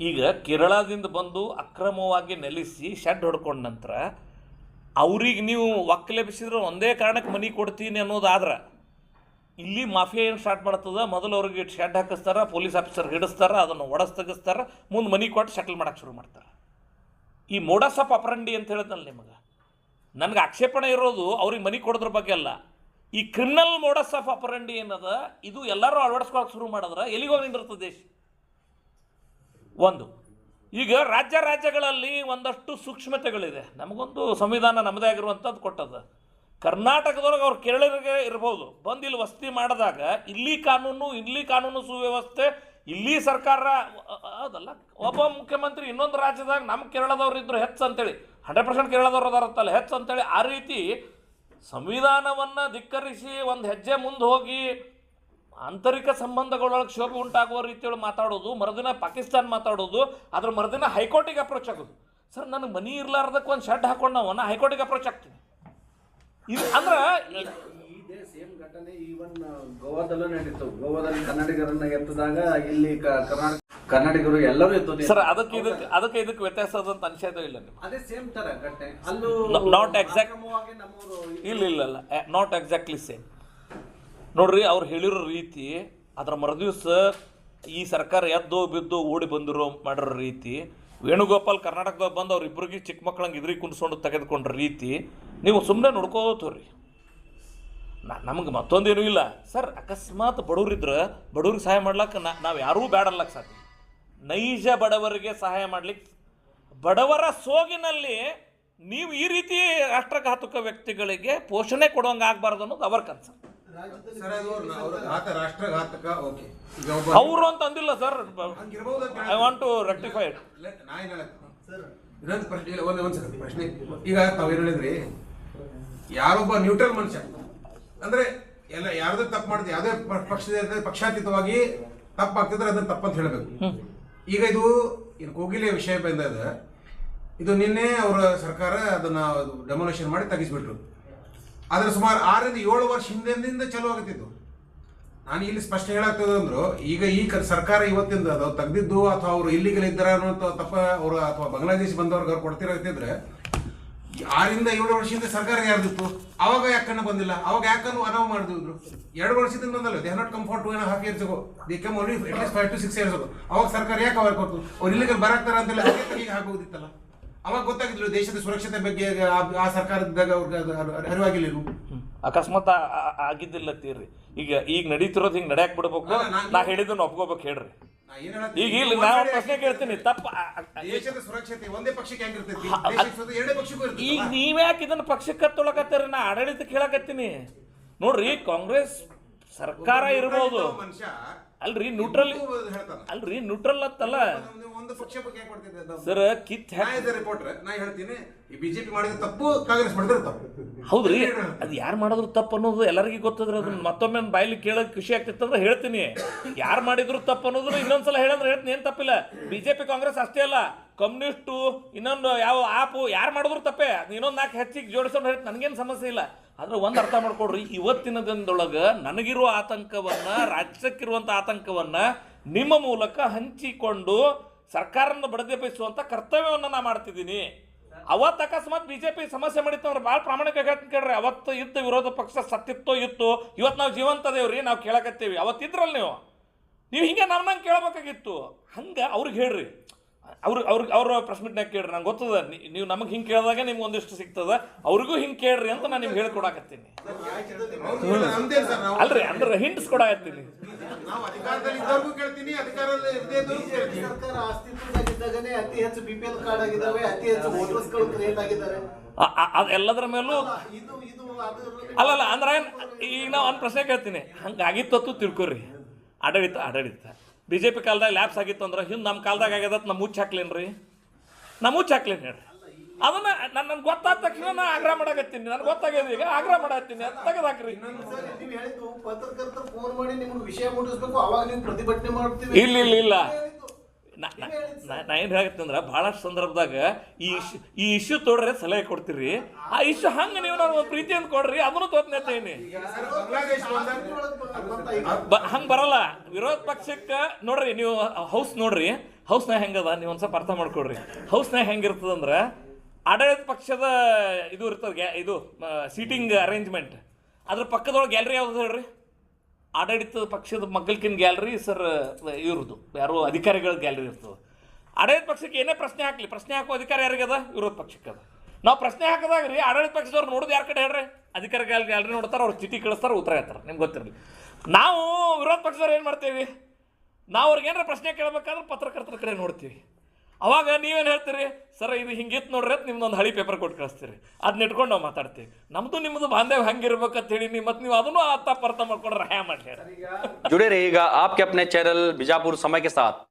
ಈಗ ಕೇರಳದಿಂದ ಬಂದು ಅಕ್ರಮವಾಗಿ ನೆಲೆಸಿ ಶೆಡ್ ಹೊಡ್ಕೊಂಡ ನಂತರ ಅವ್ರಿಗೆ ನೀವು ಒಕ್ಕಲೆಬ್ಬಿಸಿದ್ರೆ ಒಂದೇ ಕಾರಣಕ್ಕೆ ಮನೆ ಕೊಡ್ತೀನಿ ಅನ್ನೋದಾದ್ರೆ ಇಲ್ಲಿ ಮಾಫಿಯಾ ಏನು ಸ್ಟಾರ್ಟ್ ಮಾಡ್ತದೆ, ಮೊದಲು ಅವ್ರಿಗೆ ಶೆಡ್ ಹಾಕಿಸ್ತಾರೆ, ಪೊಲೀಸ್ ಆಫೀಸರ್ ಹಿಡಿಸ್ತಾರೆ, ಅದನ್ನು ಒಡಸ್ ತೆಗಿಸ್ತಾರೆ, ಮುಂದೆ ಮನೆ ಕೊಟ್ಟು ಸೆಟಲ್ ಮಾಡೋಕ್ಕೆ ಶುರು ಮಾಡ್ತಾರೆ. ಈ ಮೋಡಸ್ ಆಫ್ ಅಪರಂಡಿ ಅಂತ ಹೇಳಿದ್ನಲ್ಲ ನಿಮಗೆ, ನನಗೆ ಆಕ್ಷೇಪಣೆ ಇರೋದು ಅವ್ರಿಗೆ ಮನೆ ಕೊಡೋದ್ರ ಬಗ್ಗೆ ಅಲ್ಲ. ಈ ಕ್ರಿಮಿನಲ್ ಮೋಡಸ್ ಆಫ್ ಅಪರಂಡಿ ಏನದ, ಇದು ಎಲ್ಲರೂ ಅಳವಡಿಸ್ಕೊಳಕ್ಕೆ ಶುರು ಮಾಡಿದ್ರೆ ಎಲ್ಲಿಗೋಗಿ ನಿಂದಿರ್ತದೆ ದೇಶ. ಒಂದು, ಈಗ ರಾಜ್ಯಗಳಲ್ಲಿ ಒಂದಷ್ಟು ಸೂಕ್ಷ್ಮತೆಗಳಿದೆ. ನಮಗೊಂದು ಸಂವಿಧಾನ ನಮ್ಮದೇ ಆಗಿರುವಂಥದ್ದು ಕೊಟ್ಟದ. ಕರ್ನಾಟಕದೊಳಗೆ ಅವ್ರು ಕೇರಳರಿಗೆ ಇರ್ಬೋದು, ಬಂದು ಇಲ್ಲಿ ವಸತಿ ಮಾಡಿದಾಗ ಇಲ್ಲಿ ಕಾನೂನು ಸುವ್ಯವಸ್ಥೆ, ಇಲ್ಲಿ ಸರ್ಕಾರ ಅದಲ್ಲ. ಒಬ್ಬ ಮುಖ್ಯಮಂತ್ರಿ ಇನ್ನೊಂದು ರಾಜ್ಯದಾಗ ನಮ್ಮ ಕೇರಳದವ್ರು ಇದ್ರು ಹೆಚ್ಚು ಅಂತೇಳಿ 100% ಕೇರಳದವ್ರು ಅದಾರತ್ತಲ್ಲ ಹೆಚ್ಚು ಅಂತೇಳಿ ಆ ರೀತಿ ಸಂವಿಧಾನವನ್ನು ಧಿಕ್ಕರಿಸಿ ಒಂದು ಹೆಜ್ಜೆ ಮುಂದೆ ಹೋಗಿ ಆಂತರಿಕ ಸಂಬಂಧಗಳೊಳಗೆ ಶೋಭೆ ಉಂಟಾಗುವ ರೀತಿಯೊಳಗೆ ಮಾತಾಡೋದು, ಮರುದಿನ ಪಾಕಿಸ್ತಾನ ಮಾತಾಡೋದು, ಅದ್ರ ಮರುದಿನ ಹೈಕೋರ್ಟಿಗೆ ಅಪ್ರೋಚ್ ಆಗೋದು. ಸರ್, ನನಗೆ ಮನಿ ಇರ್ಲಾರ್ದಕ್ಕೆ ಒಂದು ಶೆಡ್ ಹಾಕೊಂಡು ನಾ ಹೈಕೋರ್ಟಿಗೆ ಅಪ್ರೋಚ್ ಆಗ್ತೀನಿ. ಇದು ಅಂದ್ರೆ ಇದೇ ಸೇಮ್ ಘಟನೆ ಈವನ್ ಗೋವಾದಲ್ಲೂ ನಡೀತು. ಗೋವಾದಲ್ಲಿ ಕನ್ನಡಿಗರನ್ನ ಎತ್ತದಾಗ ಇಲ್ಲಿ ಕನ್ನಡಿಗರು ಎಲ್ಲರೂ ಎತ್ತೋದು. ಸರ್, ಅದಕ್ಕೆ ಇದಕ್ಕೆ ವ್ಯತ್ಯಾಸ ಅದಂತ ಅನ್ಸೋದೇ ಇಲ್ಲ ನಿಮ್ಗೆ? ಅದೇ ಸೇಮ್ ತರ ಘಟನೆ ಅಲ್ಲೂ ನಾಟ್ ಎಕ್ಸಾಕ್ಟ್ ಇಲ್ಲ ನಾಟ್ ಎಕ್ಸಾಕ್ಟ್ಲಿ ಸೇಮ್. ನೋಡ್ರಿ, ಅವ್ರು ಹೇಳಿರೋ ರೀತಿ, ಅದರ ಮರುದಿವ್ಸ ಈ ಸರ್ಕಾರ ಎದ್ದು ಬಿದ್ದು ಓಡಿ ಬಂದಿರೋ ಮಾಡಿರೋ ರೀತಿ, ವೇಣುಗೋಪಾಲ್ ಕರ್ನಾಟಕದಾಗ ಬಂದು ಅವ್ರಿಬ್ಬರಿಗೆ ಚಿಕ್ಕ ಮಕ್ಕಳಂಗೆ ಇದ್ರಿಗೆ ಕುಂಡಿಸ್ಕೊಂಡು ತೆಗೆದುಕೊಂಡ್ರ ರೀತಿ ನೀವು ಸುಮ್ಮನೆ ನೋಡ್ಕೋತೀರಿ. ನಮಗೆ ಮತ್ತೊಂದೇನೂ ಇಲ್ಲ ಸರ್. ಅಕಸ್ಮಾತ್ ಬಡವರಿದ್ರೆ ಬಡವ್ರಿಗೆ ಸಹಾಯ ಮಾಡ್ಲಿಕ್ಕೆ ನಾವು ಯಾರೂ ಬೇಡಲ್ಲಕ್ಕೆ ಸಾಧ್ಯ. ನೈಜ ಬಡವರಿಗೆ ಸಹಾಯ ಮಾಡ್ಲಿಕ್ಕೆ, ಬಡವರ ಸೋಗಿನಲ್ಲಿ ನೀವು ಈ ರೀತಿ ರಾಷ್ಟ್ರಘಾತಕ ವ್ಯಕ್ತಿಗಳಿಗೆ ಪೋಷಣೆ ಕೊಡುವಂಗೆ ಆಗಬಾರ್ದು ಅನ್ನೋದು ಅವರ ಕನ್ಸರ್ನ್. ಅವರು ಅಂತ ಅಂದಿಲ್ಲ sir. I want to rectify it. ಪ್ರಶ್ನೆ ಈಗ ತಾವೇನು ಹೇಳಿದ್ರಿ, ಯಾರೊಬ್ಬ ನ್ಯೂಟ್ರಲ್ ಮನುಷ್ಯ ಅಂದ್ರೆ ಎಲ್ಲ ಯಾರ್ದು ತಪ್ಪು ಮಾಡಿದ್ರೆ ಯಾವುದೇ ಪಕ್ಷಾತೀತವಾಗಿ ತಪ್ಪಾಗ್ತಿದ್ರೆ ಅದನ್ನ ತಪ್ಪಂತ ಹೇಳಬೇಕು. ಈಗ ಇದು ಕೋಗಿಲೆ ವಿಷಯ ಬಂದದ, ಇದು ನಿನ್ನೆ ಅವರ ಸರ್ಕಾರ ಅದನ್ನ ಡೆಮೊಲೇಷನ್ ಮಾಡಿ ತೆಗಿಸ್ಬಿಟ್ರು. ಆದ್ರೆ ಸುಮಾರು 6-7 ವರ್ಷ ಹಿಂದಿಂದ ಚಲೋ ಆಗತ್ತಿತ್ತು. ನಾನು ಇಲ್ಲಿ ಸ್ಪಷ್ಟ ಹೇಳಾಗ್ತದೆ ಅಂದ್ರು, ಈಗ ಈ ಸರ್ಕಾರ ಇವತ್ತಿಂದ ಅದು ತೆಗ್ದಿದ್ದು ಅಥವಾ ಅವರು ಇಲ್ಲಿಗಲ್ ಇದ್ದಾರ ಅನ್ನೋ ತಪ್ಪ ಅವರು ಅಥವಾ ಬಾಂಗ್ಲಾದೇಶ ಬಂದವ್ರಿಗೆ ಅವ್ರು ಕೊಡ್ತಿರತ್ತಿದ್ರೆ 6-7 ವರ್ಷದಿಂದ ಸರ್ಕಾರ ಯಾರ್ದಿತ್ತು, ಅವಾಗ ಯಾಕನ್ನ ಬಂದಿಲ್ಲ, ಅವಾಗ ಯಾಕನ್ನು ಅನಾವ್ ಮಾಡಿದ್ರು. 2 ವರ್ಷದಿಂದ ಬಂದಲ್ಲ, they not come for 2.5 years ago, they come only at least 5 to 6 years ago. ಅವಾಗ ಸರ್ಕಾರ ಯಾಕೆ ಅವ್ರಿಗೆ ಕೊಟ್ಟು ಅವ್ರು ಇಲ್ಲಿಗಲ್ ಬರಾಕ್ತಾರ ಅಂತೇಳಿ ಅದೇ ತಲೆಗೆ ಹಾಕೋದಿತ್ತಲ್ಲ. ಅವಾಗ ಗೊತ್ತಾಗಿದ್ರು ದೇಶದ ಸುರಕ್ಷತೆ ಬಗ್ಗೆ ಆ ಸರ್ಕಾರದಾಗ ಅವ್ರಿಗೆ ಅರಿವಾಗಿಲ್ಲ. ಅಕಸ್ಮಾತ್ ಆಗಿದ್ದಿಲ್ಲ ತೀರ್ರಿ. ಈಗ ನಡೀತಿರೋದು ಹಿಂಗೆ ನಡೆಯಕ್ಕೆ ಬಿಡ್ಬೇಕು. ನಾ ಹೇಳಿದ್ದನ್ನು ಒಪ್ಕೋಬೇಕು ಹೇಳ್ರಿ. ಈಗ ಇಲ್ಲಿ ನಾವು ಪ್ರಶ್ನೆ ಕೇಳ್ತೀನಿ, ತಪ್ಪ ದೇಶದ ಸುರಕ್ಷತೆ ಒಂದೇ ಪಕ್ಷಕ್ಕೆ ಹೆಂಗಿರ್ತೈತಿ, ಎರಡೇ ಪಕ್ಷಕ್ಕೂ ಇರ್ತೈತಿ. ಈಗ ನೀವ್ಯಾಕೆ ಇದನ್ನ ಪಕ್ಷಕ್ಕೆ ತೊಳಕತ್ತೀರಿ? ನಾ ಆಡಳಿತಕ್ಕೆ ಹೇಳಕತ್ತೀನಿ. ನೋಡ್ರಿ, ಕಾಂಗ್ರೆಸ್ ಸರ್ಕಾರ ಇರ್ಬೋದು, ಅಲ್ರಿ ನ್ಯೂಟ್ರಲ್ ಹೇಳ್ತಾನೆ ಅಲ್ರಿ ನ್ಯೂಟ್ರಲ್ ಅಂತಲ್ಲ ನೀವು ಒಂದು ಪಕ್ಷ ಬಗ್ಗೆ ಯಾಕೆ ಮಾಡ್ತಿದ್ದೆ ಅಂತ? ಸರ್ ಕಿತ್ ನಾ ಇದ್ದೆ ರಿಪೋರ್ಟರ್, ನಾ ಹೇಳ್ತೀನಿ ಈ ಬಿಜೆಪಿ ಮಾಡಿದ ತಪ್ಪು, ಕಾಂಗ್ರೆಸ್ ಮಾಡಿದ್ರೆ ತಪ್ಪು. ಹೌದ್ರಿ ಅದು ಯಾರು ಮಾಡಿದ್ರು ತಪ್ಪು ಅನ್ನೋದು ಎಲ್ಲರಿಗೂ ಗೊತ್ತದ್ರಿ. ಅದನ್ನ ಮತ್ತೊಮ್ಮೆ ನನ್ನ ಬಾಯಲ್ಲಿ ಕೇಳೋಕೆ ಖುಷಿ ಆಗ್ತಿತ್ತಂದ್ರೆ ಹೇಳ್ತೀನಿ. ಯಾರು ಮಾಡಿದ್ರು ತಪ್ಪು ಅನ್ನೋದು ಇನ್ನೊಂದ್ಸಲ ಹೇಳಿದ್ರೆ ಹೇಳ್ತೀನಿ, ಏನು ತಪ್ಪಿಲ್ಲ. ಬಿಜೆಪಿ ಕಾಂಗ್ರೆಸ್ ಅಷ್ಟೇ ಅಲ್ಲ, ಕಮ್ಯುನಿಸ್ಟು ಇನ್ನೊಂದು ಯಾವ ಆಪು ಯಾರು ಮಾಡಿದ್ರು ತಪ್ಪೇ. ಇನ್ನೊಂದು 4 ಹೆಚ್ಚಿಗೆ ಜೋಡಿಸೋದು ಹೇಳ್ತೀನಿ, ನನಗೇನು ಸಮಸ್ಯೆ ಇಲ್ಲ. ಆದ್ರೆ ಒಂದು ಅರ್ಥ ಮಾಡ್ಕೊಡ್ರಿ, ಇವತ್ತಿನ ದಿನದೊಳಗೆ ನನಗಿರುವ ಆತಂಕವನ್ನು, ರಾಜ್ಯಕ್ಕಿರುವಂಥ ಆತಂಕವನ್ನು ನಿಮ್ಮ ಮೂಲಕ ಹಂಚಿಕೊಂಡು ಸರ್ಕಾರನ ಬಡಿದೆಬ್ಬಿಸುವಂಥ ಕರ್ತವ್ಯವನ್ನು ನಾ ಮಾಡ್ತಿದ್ದೀನಿ. ಅವತ್ತು ಅಕಸ್ಮಾತ್ ಬಿಜೆಪಿ ಸಮಸ್ಯೆ ಮಾಡಿತ್ತು ಅಂದ್ರೆ ಭಾಳ ಪ್ರಾಮಾಣಿಕ ಹೇಳ್ತೀನಿ ಕೇಳ್ರಿ. ಅವತ್ತು ಇದ್ದ ವಿರೋಧ ಪಕ್ಷ ಸತ್ತಿತ್ತೋ ಇತ್ತು, ಇವತ್ತು ನಾವು ಜೀವಂತದೇವ್ರಿ, ನಾವು ಕೇಳಕತ್ತೀವಿ. ಅವತ್ತಿದ್ರಲ್ಲ ನೀವು ಹಿಂಗೆ ನಮ್ಮಂಗೆ ಕೇಳಬೇಕಾಗಿತ್ತು. ಹಂಗೆ ಅವ್ರಿಗೆ ಹೇಳ್ರಿ, ಅವ್ರ ಪ್ರೆಸ್ ಮೀಟ್ನಾಗ ಕೇಳ್ರಿ. ನಂಗೆ ಗೊತ್ತದ ನೀವು ನಮಗೆ ಹಿಂಗೆ ಕೇಳಿದಾಗ ನಿಮ್ಗೆ ಒಂದಿಷ್ಟು ಸಿಗ್ತದ, ಅವ್ರಿಗೂ ಹಿಂಗೆ ಕೇಳ್ರಿ ಅಂತ ನಾನು ನಿಮ್ಗೆ ಹೇಳ್ಕೊಡಕತ್ತೀನಿ. ನಮ್ದೇನ್ ಸರ್, ನಾವು ಅಲ್ರಿ ಅಂದ್ರೆ ಹಿಂಟ್ಸ್ ಕೊಡಕತ್ತೀನಿ. ನಾವು ಅಧಿಕಾರದಲ್ಲಿ ಇದ್ದವ್ರಿಗೂ ಕೇಳ್ತೀನಿ, ಅಧಿಕಾರದಲ್ಲಿ ಇರದೇ ಇದ್ದವ್ರಿಗೂ ಕೇಳ್ತೀನಿ. ಸರ್ಕಾರ ಅಸ್ತಿತ್ವದಾಗಿದ್ದಾಗನೇ ಅತಿ ಹೆಚ್ಚು BPL ಕಾರ್ಡ್ ಆಗಿದ್ದಾವೆ, ಅತಿ ಹೆಚ್ಚು ವೋಟರ್ಸ್ಗಳು ಕ್ರಿಯೇಟ್ ಆಗಿದ್ದಾರೆ. ಎಲ್ಲದರ ಮೇಲೂ ಇದು ಇದು ಅದು ಅಲ್ಲಲ್ಲ ಅಂದ್ರೆ ಈಗ ನಾವು ಒಂದು ಪ್ರಶ್ನೆ ಕೇಳ್ತೀನಿ. ಹಂಗಾಗಿತ್ತು ತಿಳ್ಕೊರಿ. ಆಡಳಿತ BJP ಕಾಲದಾಗ ಲ್ಯಾಬ್ಸ್ ಆಗಿತ್ತು ಅಂದ್ರೆ ಹಿಂದೆ ನಮ್ಮ ಕಾಲದಾಗ ಆಗ್ಯದ ನಮ್ಮ ಮುಚ್ಚಿ ಹಾಕ್ಲೇನ್ರಿ, ನಮ್ಮ ಮುಚ್ಚಿ ಹಾಕ್ಲೇನು ಹೇಳ್ರಿ. ಅದನ್ನ ನನ್ಗೆ ಗೊತ್ತಾದ ತಕ್ಷಣ ನಾ ಆಗ್ರಹ ಮಾಡಕತ್ತೀನಿ. ನನಗೆ ಗೊತ್ತಾಗ್ಯದ, ಈಗ ಆಗ್ರಹ ಮಾಡತ್ತೀನಿ, ತೆಗೆದಾಕ್ರಿ. ನೀವು ಹೇಳಿದ್ದು ಪತ್ರಕರ್ತರು ಫೋನ್ ಮಾಡಿ ನಿಮ್ಗೆ ವಿಷಯ ಮುಟ್ಟಿಸ್ಬೇಕು, ಅವಾಗ ನೀವು ಪ್ರತಿಭಟನೆ ಮಾಡ್ತೀವಿ. ಇಲ್ಲ ನಾ ಏನು ಹೇಳತ್ತೀನಿ ಅಂದ್ರೆ ಭಾಳಷ್ಟು ಸಂದರ್ಭದಾಗ ಈ ಇಶ್ಯೂ ತೊಡ್ರೆ ಸಲಹೆ ಕೊಡ್ತೀರಿ. ಆ ಇಶ್ಯೂ ಹಂಗೆ ನೀವು ನಾನು ಪ್ರೀತಿ ಅಂತ ಕೊಡ್ರಿ, ಅದನ್ನು ತೊತ್ನೇತೀನಿ. ಹಂಗೆ ಬರಲ್ಲ. ವಿರೋಧ ಪಕ್ಷಕ್ಕೆ ನೋಡ್ರಿ, ನೀವು ಹೌಸ್ ನೋಡ್ರಿ, ಹೌಸ್ನಾಗ ಹೆಂಗದ ನೀವು ಒಂದು ಸ್ವಲ್ಪ ಅರ್ಥ ಮಾಡ್ಕೊಡ್ರಿ. ಹೌಸ್ನಾಗ ಹೆಂಗಿರ್ತದಂದ್ರೆ ಆಡಳಿತ ಪಕ್ಷದ ಇದು ಇರ್ತದೆ, ಇದು ಸೀಟಿಂಗ್ ಅರೇಂಜ್ಮೆಂಟ್. ಅದ್ರ ಪಕ್ಕದೊಳಗೆ ಗ್ಯಾಲರಿ ಯಾವ್ದು ಹೇಳ್ರಿ? ಆಡಳಿತ ಪಕ್ಷದ ಮಗ್ಗಲ್ಕಿನ ಗ್ಯಾಲರಿ ಸರ್ ಇವ್ರದ್ದು ಯಾರೋ ಅಧಿಕಾರಿಗಳ ಗ್ಯಾಲರಿ ಇರ್ತದೆ. ಆಡಳಿತ ಪಕ್ಷಕ್ಕೆ ಏನೇ ಪ್ರಶ್ನೆ ಹಾಕಲಿ, ಪ್ರಶ್ನೆ ಹಾಕೋ ಅಧಿಕಾರ ಯಾರಿಗದ? ವಿರೋಧ ಪಕ್ಷಕ್ಕೆ ಅದ. ನಾವು ಪ್ರಶ್ನೆ ಹಾಕಿದಾಗ ರೀ ಆಡಳಿತ ಪಕ್ಷದವ್ರು ನೋಡೋದು ಯಾರ ಕಡೆ ಹೇಳ್ರಿ? ಅಧಿಕಾರಿ ಗ್ಯಾಲರಿ ನೋಡ್ತಾರೆ, ಅವ್ರು ಚಿಟಿ ಕಳಿಸ್ತಾರೆ, ಉತ್ತರ ಹೇಳ್ತಾರೆ. ನಿಮ್ಗೆ ಗೊತ್ತಿರಲಿ. ನಾವು ವಿರೋಧ ಪಕ್ಷದವ್ರು ಏನು ಮಾಡ್ತೀವಿ? ನಾವು ಅವ್ರಿಗೆ ಏನಾರ ಪ್ರಶ್ನೆ ಕೇಳಬೇಕಾದ್ರೆ ಪತ್ರಕರ್ತರ ಕಡೆ ನೋಡ್ತೀವಿ. ಅವಾಗ ನೀವೇನು ಹೇಳ್ತೀರಿ? ಸರ್ ಇದು ಹಿಂಗಿತ್ತು ನೋಡ್ರಿ ಅಂತ ನಿಮ್ದೊಂದು ಹಳಿ ಪೇಪರ್ ಕೊಟ್ಟು ಕಳಿಸ್ತೀರಿ. ಅದನ್ನ ಇಟ್ಕೊಂಡು ನಾವು ಮಾತಾಡ್ತೀವಿ. ನಮ್ಮದು ನಿಮ್ಮದು ಬಾಂಧವ್ಯ ಹಂಗಿರ್ಬೇಕಂತ ಹೇಳಿ ಮತ್ತು ನೀವು ಅದನ್ನು ತಪ್ಪರ್ಥ ಮಾಡ್ಕೊಂಡ್ರೆ ಹ್ಯಾ ಮಾಡಿ. जुड़े रहिएगा आपके अपने चैनल बीजापुर समय के साथ।